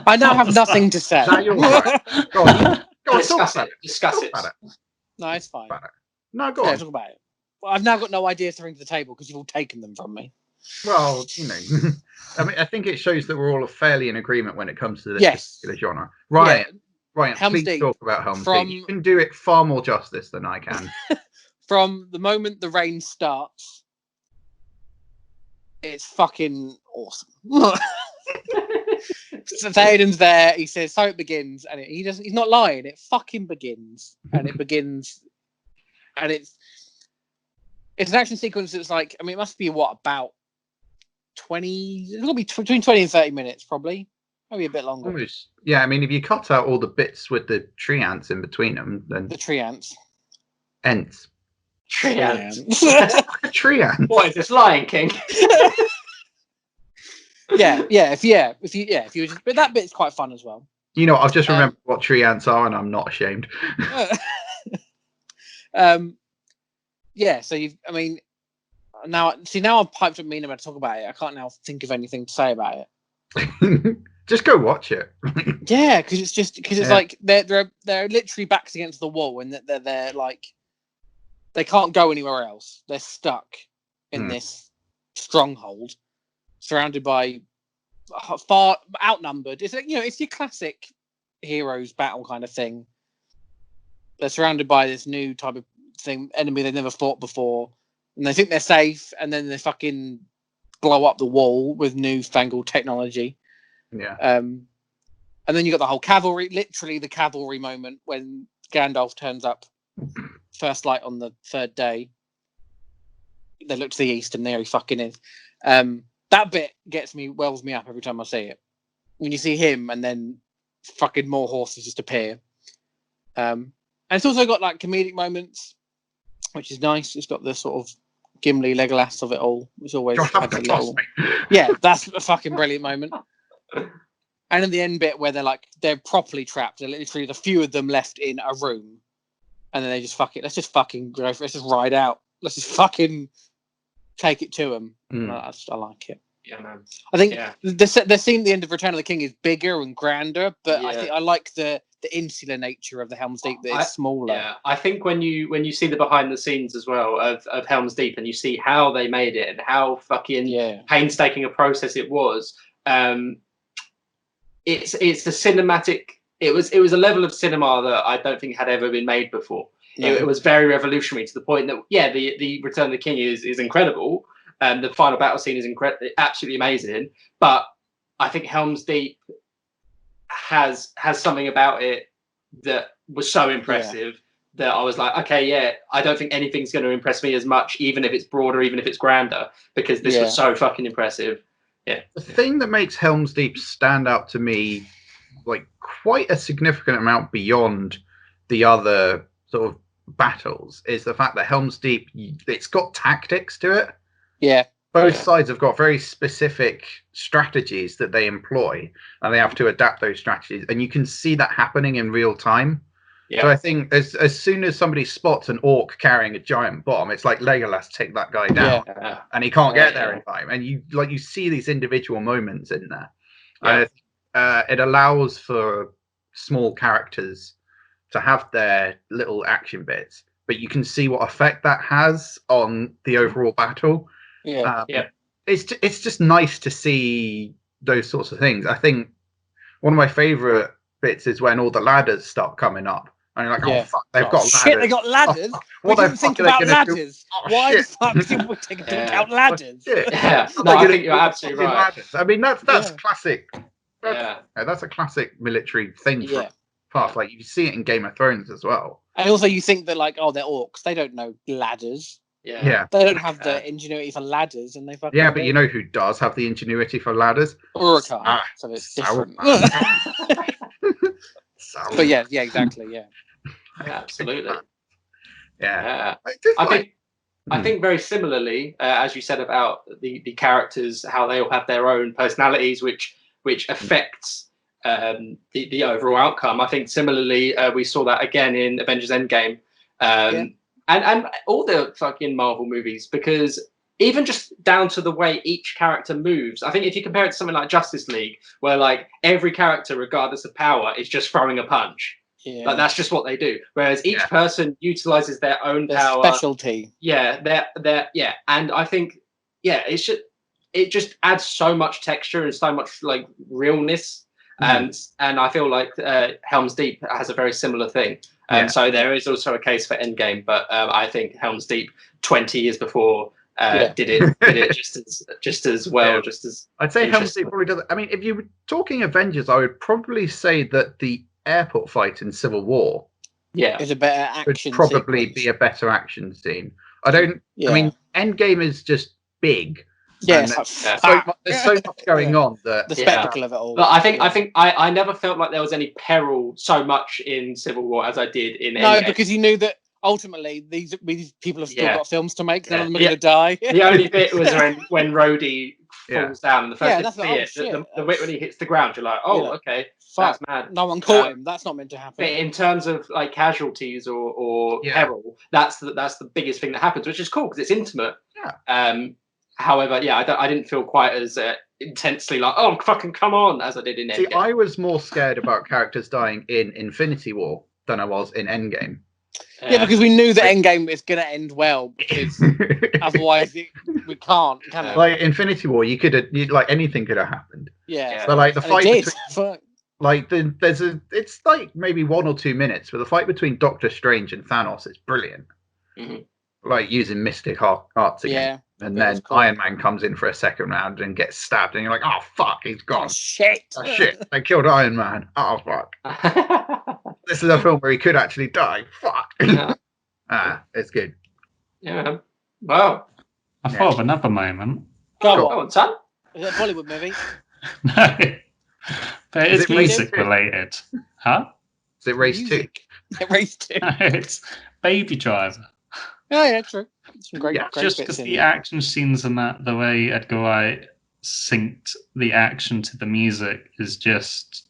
Speaker 3: I now have nothing to say.
Speaker 1: No, you're right. Go on,
Speaker 2: discuss it.
Speaker 3: No, it's fine.
Speaker 1: No, go on.
Speaker 3: Talk about it. Well, I've now got no ideas to bring to the table because you've all taken them from me.
Speaker 1: Well, I mean, I think it shows that we're all fairly in agreement when it comes to this particular genre. Ryan,
Speaker 3: Helm's
Speaker 1: please
Speaker 3: Deep,
Speaker 1: talk about Helm's Deep. You can do it far more justice than I can.
Speaker 3: From the moment the rain starts, it's fucking awesome. So Théoden's there. He says, "So it begins," and he's not lying. It fucking begins, and it begins, and it's an action sequence that's like, I mean, it must be about 20. It's gonna be between 20 and 30 minutes, probably, maybe a bit longer.
Speaker 1: Almost. Yeah, I mean, if you cut out all the bits with the tree ants in between them, then
Speaker 3: the tree ants.
Speaker 1: Ents.
Speaker 2: Tree ants.
Speaker 1: A tree ant.
Speaker 2: What is this, Lion King?
Speaker 3: If you just, but that bit's quite fun as well.
Speaker 1: You know, I've just remembered what tree ants are, and I'm not ashamed.
Speaker 3: So now I've piped up Mina about to talk about it. I can't now think of anything to say about
Speaker 1: it. Just go watch it.
Speaker 3: Yeah, because it's like they're literally backs against the wall, and they're like they can't go anywhere else. They're stuck in this stronghold, surrounded by far outnumbered. It's like, it's your classic heroes battle kind of thing. They're surrounded by this new type of enemy they've never fought before, and they think they're safe, and then they fucking blow up the wall with newfangled technology.
Speaker 1: Yeah.
Speaker 3: And then you got the whole cavalry, literally the cavalry moment when Gandalf turns up, first light on the third day. They look to the east, and there he fucking is. That bit wells me up every time I see it. When you see him, and then fucking more horses just appear. And it's also got like comedic moments, which is nice. It's got the sort of Gimli Legolas of it all. It's always like a little... Yeah, that's a fucking brilliant moment. And in the end bit where they're properly trapped, they're literally the few of them left in a room, and then they just fuck it. Let's just fucking go for it. Let's just ride out. Let's just fucking take it to them. I like it.
Speaker 2: Yeah, man.
Speaker 3: I think the scene at the end of Return of the King is bigger and grander, but I think I like the insular nature of the Helm's Deep. That it's smaller.
Speaker 2: Yeah, I think when you see the behind the scenes as well of Helm's Deep, and you see how they made it and how fucking painstaking a process it was. It's a cinematic. It was a level of cinema that I don't think had ever been made before. No. It was very revolutionary to the point that the Return of the King is incredible. The final battle scene is absolutely amazing. But I think Helm's Deep has something about it that was so impressive that I was like, okay, I don't think anything's going to impress me as much, even if it's broader, even if it's grander, because this was so fucking impressive. Yeah.
Speaker 1: The thing that makes Helm's Deep stand out to me, like quite a significant amount beyond the other sort of battles, is the fact that Helm's Deep, it's got tactics to it.
Speaker 3: Yeah.
Speaker 1: Both sides have got very specific strategies that they employ, and they have to adapt those strategies. And you can see that happening in real time. Yeah. So I think as soon as somebody spots an orc carrying a giant bomb, it's like Legolas, take that guy down, and he can't get there in time. And you see these individual moments in there. It allows for small characters to have their little action bits, but you can see what effect that has on the overall battle. It's just nice to see those sorts of things. I think one of my favorite bits is when all the ladders start coming up. And you're like, oh, fuck, they've got ladders.
Speaker 3: Shit, they got ladders? We didn't think about ladders. Why the fuck did we take into account ladders?
Speaker 2: Yeah. No, I think you're absolutely right.
Speaker 1: Ladders. I mean, that's classic. That's a classic military thing from past. Like, you see it in Game of Thrones as well.
Speaker 3: And also you think that, like, they're orcs. They don't know ladders.
Speaker 1: Yeah.
Speaker 3: They don't have the ingenuity for ladders, and they fucking...
Speaker 1: Yeah, but you know who does have the ingenuity for ladders?
Speaker 3: Uruk-hai. So it's different. But yeah, exactly, yeah.
Speaker 2: Yeah, absolutely.
Speaker 1: Yeah.
Speaker 2: I think very similarly, as you said about the characters, how they all have their own personalities, which affects the overall outcome. I think similarly, we saw that again in Avengers Endgame, and all the fucking Marvel movies, because even just down to the way each character moves. I think if you compare it to something like Justice League, where like every character, regardless of power, is just throwing a punch. Yeah. Like that's just what they do. Whereas each person utilizes their own power,
Speaker 3: specialty.
Speaker 2: Yeah, and I think it just adds so much texture and so much like realness. And I feel like Helm's Deep has a very similar thing. So there is also a case for Endgame, but I think Helm's Deep 20 years before did it just as well. Just as
Speaker 1: I'd say Helm's Deep probably does. I mean, if you were talking Avengers, I would probably say that the airport fight in Civil War
Speaker 3: is a better action.
Speaker 1: Would probably be a better action scene. I mean, Endgame is just big.
Speaker 3: Yeah,
Speaker 1: there's so much going on that
Speaker 3: the spectacle of it all.
Speaker 2: But I never felt like there was any peril so much in Civil War as I did in Endgame.
Speaker 3: Because you knew that ultimately these people have still got films to make. None of them are going to die.
Speaker 2: The only bit was when Rhodey falls down, and the first thing you see the bit when he hits the ground, you're like, okay, that's mad.
Speaker 3: No one caught him. That's not meant to happen.
Speaker 2: But in terms of like casualties or peril, that's the biggest thing that happens, which is cool because it's intimate. However, I didn't feel quite as intensely like, oh, fucking come on, as I did in Endgame.
Speaker 1: See, I was more scared about characters dying in Infinity War than I was in Endgame.
Speaker 3: Yeah, because we knew that Endgame is going to end well, because otherwise we can't, can it?
Speaker 1: Like Infinity War, like anything could have happened.
Speaker 3: Yeah.
Speaker 1: But like the fight between, like it's like maybe 1 or 2 minutes, but the fight between Doctor Strange and Thanos is brilliant. Mm-hmm. Like using mystic arts again. Yeah. And then Iron Man comes in for a second round and gets stabbed, and you're like, "Oh fuck, he's gone!
Speaker 3: Oh shit!
Speaker 1: They killed Iron Man! Oh fuck! This is a film where he could actually die. Fuck! It's good.
Speaker 2: Yeah. Wow.
Speaker 4: I thought of another moment.
Speaker 2: Go on, son.
Speaker 3: Is it a Bollywood movie?
Speaker 4: No, but it's music related. Huh?
Speaker 1: Is it Race 2?
Speaker 3: Race 2.
Speaker 4: No, it's Baby Driver.
Speaker 3: Oh yeah, true. Some great
Speaker 4: just because the action scenes and that, the way Edgar Wright synced the action to the music is just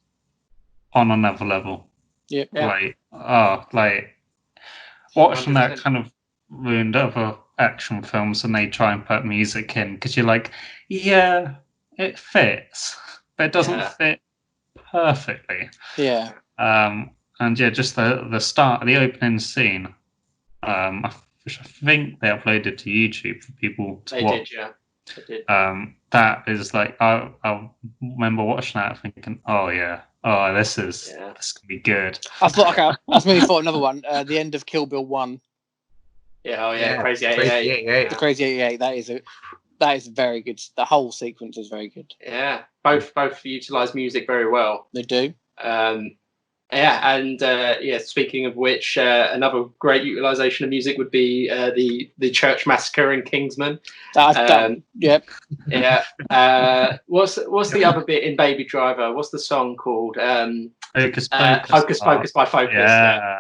Speaker 4: on another level.
Speaker 3: Yep.
Speaker 2: Yeah.
Speaker 4: Like watching that
Speaker 2: 100%.
Speaker 4: kind of ruined other action films when they try and put music in, because you're like, yeah, it fits, but it doesn't fit perfectly.
Speaker 3: Yeah.
Speaker 4: And yeah, just the start, the opening scene, which I think they uploaded to YouTube for people to watch.
Speaker 2: They did.
Speaker 4: That is like, I remember watching that thinking, oh yeah, this gonna be good.
Speaker 3: I thought, okay, I really thought another one, the end of Kill Bill 1.
Speaker 2: Yeah, Crazy 88.
Speaker 3: The Crazy 88, that is very good. The whole sequence is very good.
Speaker 2: Yeah, both utilize music very well.
Speaker 3: They do.
Speaker 2: Speaking of which, another great utilization of music would be the church massacre in Kingsman.
Speaker 3: Yep.
Speaker 2: Yeah. What's the other bit in Baby Driver? What's the song called?
Speaker 4: Focus Pocus.
Speaker 2: Focus Pocus by Focus.
Speaker 3: Yeah.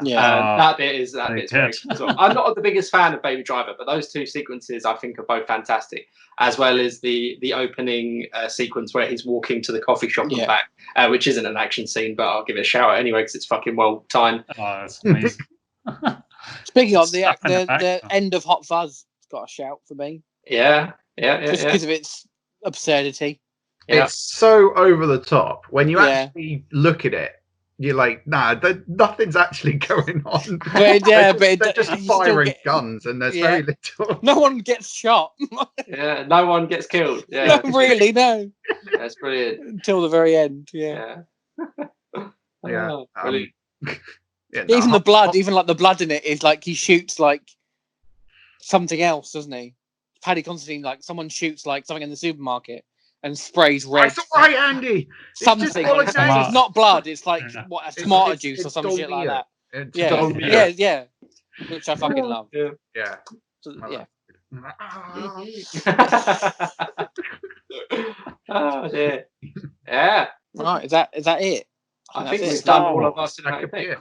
Speaker 2: That bit's very good as well. I'm not the biggest fan of Baby Driver, but those two sequences I think are both fantastic, as well as the opening sequence where he's walking to the coffee shop and back, which isn't an action scene, but I'll give it a shout out anyway because it's fucking well timed.
Speaker 4: Oh, that's amazing.
Speaker 3: Speaking of the end of Hot Fuzz, it's got a shout for me.
Speaker 2: Yeah.
Speaker 3: Just because of its absurdity.
Speaker 1: Yeah. It's so over the top. When you actually look at it, you're like, nah, nothing's actually going on.
Speaker 3: But they're
Speaker 1: just firing guns, and there's very little.
Speaker 3: No one gets shot.
Speaker 2: No one gets killed. Yeah.
Speaker 3: No, really, no.
Speaker 2: That's brilliant.
Speaker 3: Until the very end, yeah.
Speaker 2: Brilliant.
Speaker 3: Even the blood, the blood in it is like he shoots like something else, doesn't he? Paddy Considine, like someone shoots like something in the supermarket and sprays red.
Speaker 1: That's all right, Andy.
Speaker 3: Something. It's not blood. It's like a tomato juice or some shit like that. Yeah. Which I fucking love.
Speaker 1: Yeah.
Speaker 3: So, yeah.
Speaker 2: Oh dear. Yeah.
Speaker 3: Right. Is that it?
Speaker 2: I think we've done all of us.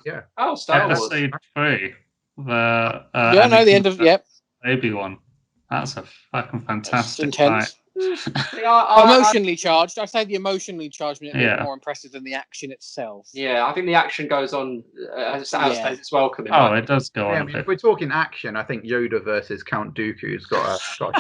Speaker 1: Yeah.
Speaker 2: Oh, Star Wars.
Speaker 4: Episode 3. The
Speaker 3: the end of
Speaker 4: Obi-Wan. That's a fucking fantastic.
Speaker 3: Intense. Emotionally charged. I say the emotionally charged bit more impressive than the action itself.
Speaker 2: Yeah, I think the action goes on as it's welcome.
Speaker 4: It does go on.
Speaker 1: I mean, if we're talking action, I think Yoda versus Count Dooku's got a shout.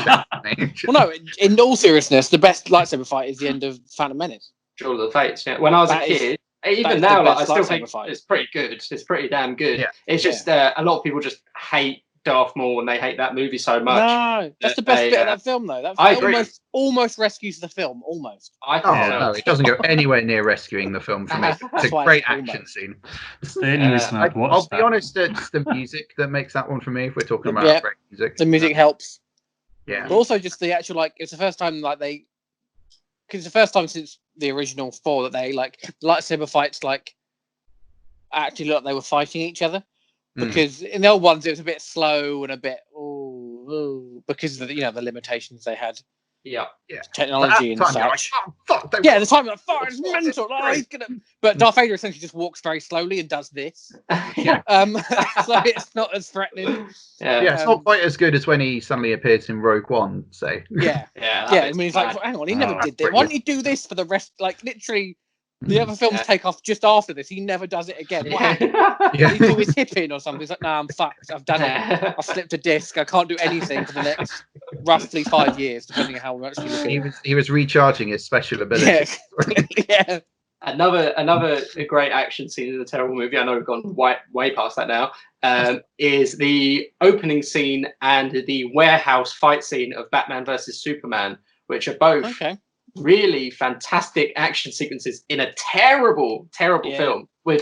Speaker 3: Well, no, in all seriousness, the best lightsaber fight is the end of Phantom Menace.
Speaker 2: Duel of the Fates. Yeah. When I was a kid, even now, I still think it's pretty good. It's pretty damn good. Yeah. It's just a lot of people just hate Darth Maul and they hate that movie so much.
Speaker 3: No, that's the best bit of that film, though.
Speaker 2: I agree.
Speaker 3: Almost rescues the film. Almost.
Speaker 2: I think so.
Speaker 1: No, it doesn't go anywhere near rescuing the film for me. It's a great action scene.
Speaker 4: It's the only reason I'd watch
Speaker 1: I'll be honest, it's the music that makes that one for me. If we're talking about great music,
Speaker 3: the music helps.
Speaker 1: Yeah,
Speaker 3: but also just the actual it's the first time because it's the first time since the original 4 that they lightsaber fights actually look like they were fighting each other. Because in the old ones it was a bit slow and a bit because of the limitations they had.
Speaker 2: Yeah.
Speaker 3: Technology and such. The time you're like, fuck, it's mental. He's gonna. But Darth Vader essentially just walks very slowly and does this. So it's not as threatening.
Speaker 1: It's not quite as good as when he suddenly appears in Rogue One, say.
Speaker 3: I mean, it's like, hang on, he never did this. Why don't you do this for the rest? Like literally. The other films take off just after this. He never does it again. What happened? Did he do his hip in or something? He's like, nah, I'm fucked. I've done it. I've slipped a disc. I can't do anything for the next roughly 5 years, depending on how much you look at it.
Speaker 1: He was recharging his special ability.
Speaker 3: Yeah.
Speaker 2: Another great action scene in a terrible movie, I know we've gone way past that now, is the opening scene and the warehouse fight scene of Batman versus Superman, which are both really fantastic action sequences in a terrible film with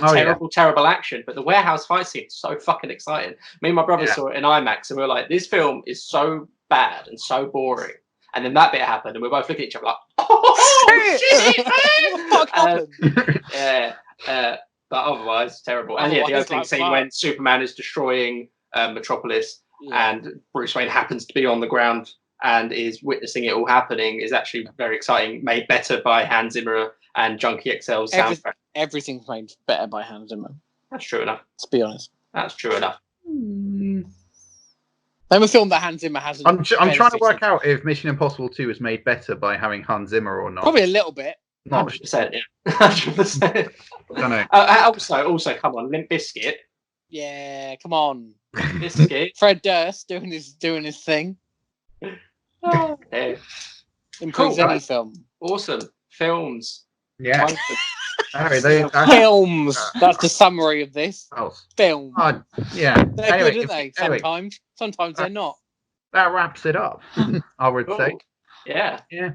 Speaker 2: terrible action. But the warehouse fight scene is so fucking exciting. Me and my brother saw it in IMAX and we were like, this film is so bad and so boring. And then that bit happened and we're both looking at each other like, oh shit, man! What the fuck happened? But otherwise terrible. And the opening scene when Superman is destroying Metropolis and Bruce Wayne happens to be on the ground and is witnessing it all happening is actually very exciting, made better by Hans Zimmer and Junkie XL's soundtrack.
Speaker 3: Everything's made better by Hans Zimmer.
Speaker 2: That's true enough.
Speaker 3: Let's be honest.
Speaker 2: That's true enough.
Speaker 3: Name a film that Hans Zimmer hasn't.
Speaker 1: I'm trying to
Speaker 3: benefited.
Speaker 1: work out if Mission Impossible 2 was made better by having Hans Zimmer or not.
Speaker 3: Probably a little bit.
Speaker 1: Not
Speaker 2: 100%. Yeah. 100%.
Speaker 1: don't know.
Speaker 2: Also, come on, Limp Bizkit.
Speaker 3: Yeah, come on.
Speaker 2: Bizkit.
Speaker 3: Fred Durst doing his thing.
Speaker 2: Oh, yeah.
Speaker 3: Improves
Speaker 2: Cool,
Speaker 3: any
Speaker 2: guys.
Speaker 3: film.
Speaker 2: Awesome. Films.
Speaker 1: Yeah.
Speaker 2: Wonderful.
Speaker 1: Anyway,
Speaker 3: Films. That's the summary of this. Film.
Speaker 1: Yeah.
Speaker 3: They're
Speaker 1: Anyway,
Speaker 3: good, aren't they? Sometimes. Sometimes they're not.
Speaker 1: That wraps it up, I would say.
Speaker 2: Cool. Yeah.
Speaker 1: Yeah.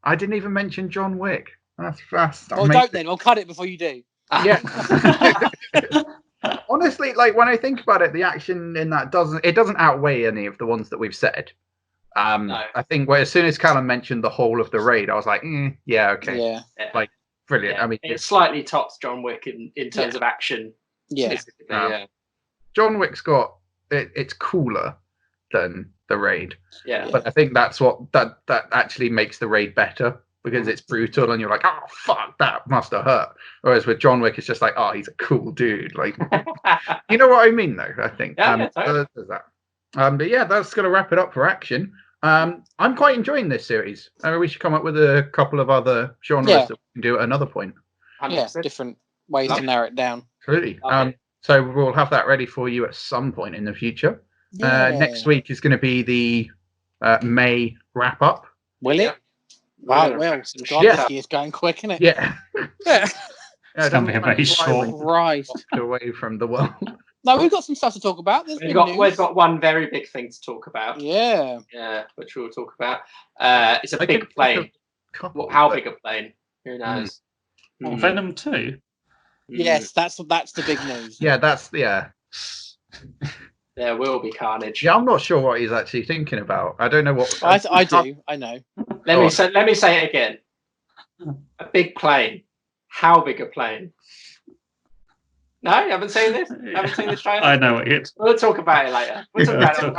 Speaker 1: I didn't even mention John Wick. That's
Speaker 3: Well,
Speaker 1: amazing.
Speaker 3: don't then. I'll cut it before you do.
Speaker 1: Yeah. Honestly, like when I think about it, the action in that doesn't outweigh any of the ones that we've said.
Speaker 2: No.
Speaker 1: I think as soon as Callum mentioned the whole of the raid, I was like, yeah, okay,
Speaker 3: Yeah.
Speaker 1: like brilliant.
Speaker 2: Yeah.
Speaker 1: I mean,
Speaker 2: it slightly tops John Wick in terms of action.
Speaker 3: Yeah.
Speaker 2: Specifically, yeah.
Speaker 1: John Wick's got it's cooler than the raid,
Speaker 2: Yeah.
Speaker 1: but I think that's what that actually makes the raid better because it's brutal and you're like, oh fuck, that must have hurt. Whereas with John Wick, it's just like, oh, he's a cool dude. Like, you know what I mean, though. I think.
Speaker 2: Yeah, totally.
Speaker 1: There's that. But yeah, that's gonna wrap it up for action. I'm quite enjoying this series. We should come up with a couple of other genres that we can do at another point.
Speaker 2: 100%.
Speaker 3: Yeah, different ways to narrow it down.
Speaker 1: Absolutely.
Speaker 2: Okay.
Speaker 1: So we'll have that ready for you at some point in the future.
Speaker 3: Yeah.
Speaker 1: Next week is going to be the May wrap up.
Speaker 3: Will it?
Speaker 2: Yeah.
Speaker 3: Wow,
Speaker 2: Yeah.
Speaker 3: well, God,
Speaker 1: Yeah.
Speaker 3: this year's going quick, isn't it?
Speaker 1: Yeah.
Speaker 3: Yeah.
Speaker 4: It's going to be a very short.
Speaker 3: Right.
Speaker 1: Away from the world.
Speaker 3: No, we've got some stuff to talk about. There's
Speaker 2: We've
Speaker 3: been news.
Speaker 2: got one very big thing to talk about.
Speaker 3: Yeah.
Speaker 2: Yeah, which we'll talk about. It's a
Speaker 1: I
Speaker 2: big
Speaker 1: could think
Speaker 2: plane.
Speaker 1: of a couple,
Speaker 2: How
Speaker 1: but-
Speaker 2: big a plane? Who knows?
Speaker 4: Well, Venom 2.
Speaker 3: Yes, that's the big news.
Speaker 1: Yeah,
Speaker 2: There will be carnage.
Speaker 1: Yeah, I'm not sure what he's actually thinking about. I don't know what.
Speaker 3: I do. I know.
Speaker 2: Let me say it again. A big plane. How big a plane? No, you haven't seen this? Haven't seen this trailer?
Speaker 4: I know it.
Speaker 2: We'll talk about it later. We'll talk
Speaker 4: We'll
Speaker 2: about
Speaker 4: talk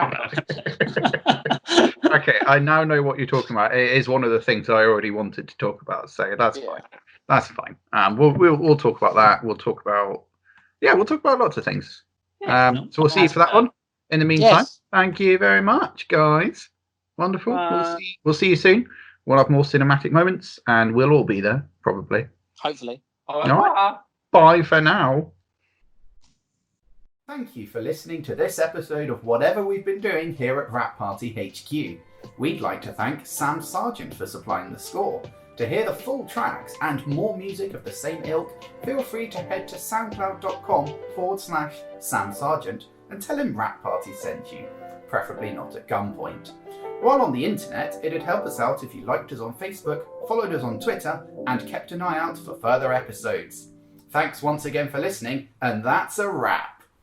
Speaker 2: it.
Speaker 4: about it.
Speaker 1: Okay, I now know what you're talking about. It is one of the things I already wanted to talk about, so that's
Speaker 3: Yeah.
Speaker 1: fine. That's fine. We'll talk about that. We'll talk about lots of things. So we'll see you for that one. In the meantime,
Speaker 3: Yes.
Speaker 1: thank you very much, guys. Wonderful. We'll see you soon. We'll have more cinematic moments, and we'll all be there probably.
Speaker 3: Hopefully.
Speaker 2: Au
Speaker 1: No.
Speaker 2: revoir.
Speaker 1: Bye for now. Thank you for listening to this episode of whatever we've been doing here at Rap Party HQ. We'd like to thank Sam Sargent for supplying the score. To hear the full tracks and more music of the same ilk, feel free to head to soundcloud.com/Sam Sargent and tell him Rap Party sent you, preferably not at gunpoint. While on the internet, it'd help us out if you liked us on Facebook, followed us on Twitter, and kept an eye out for further episodes. Thanks once again for listening, and that's a wrap.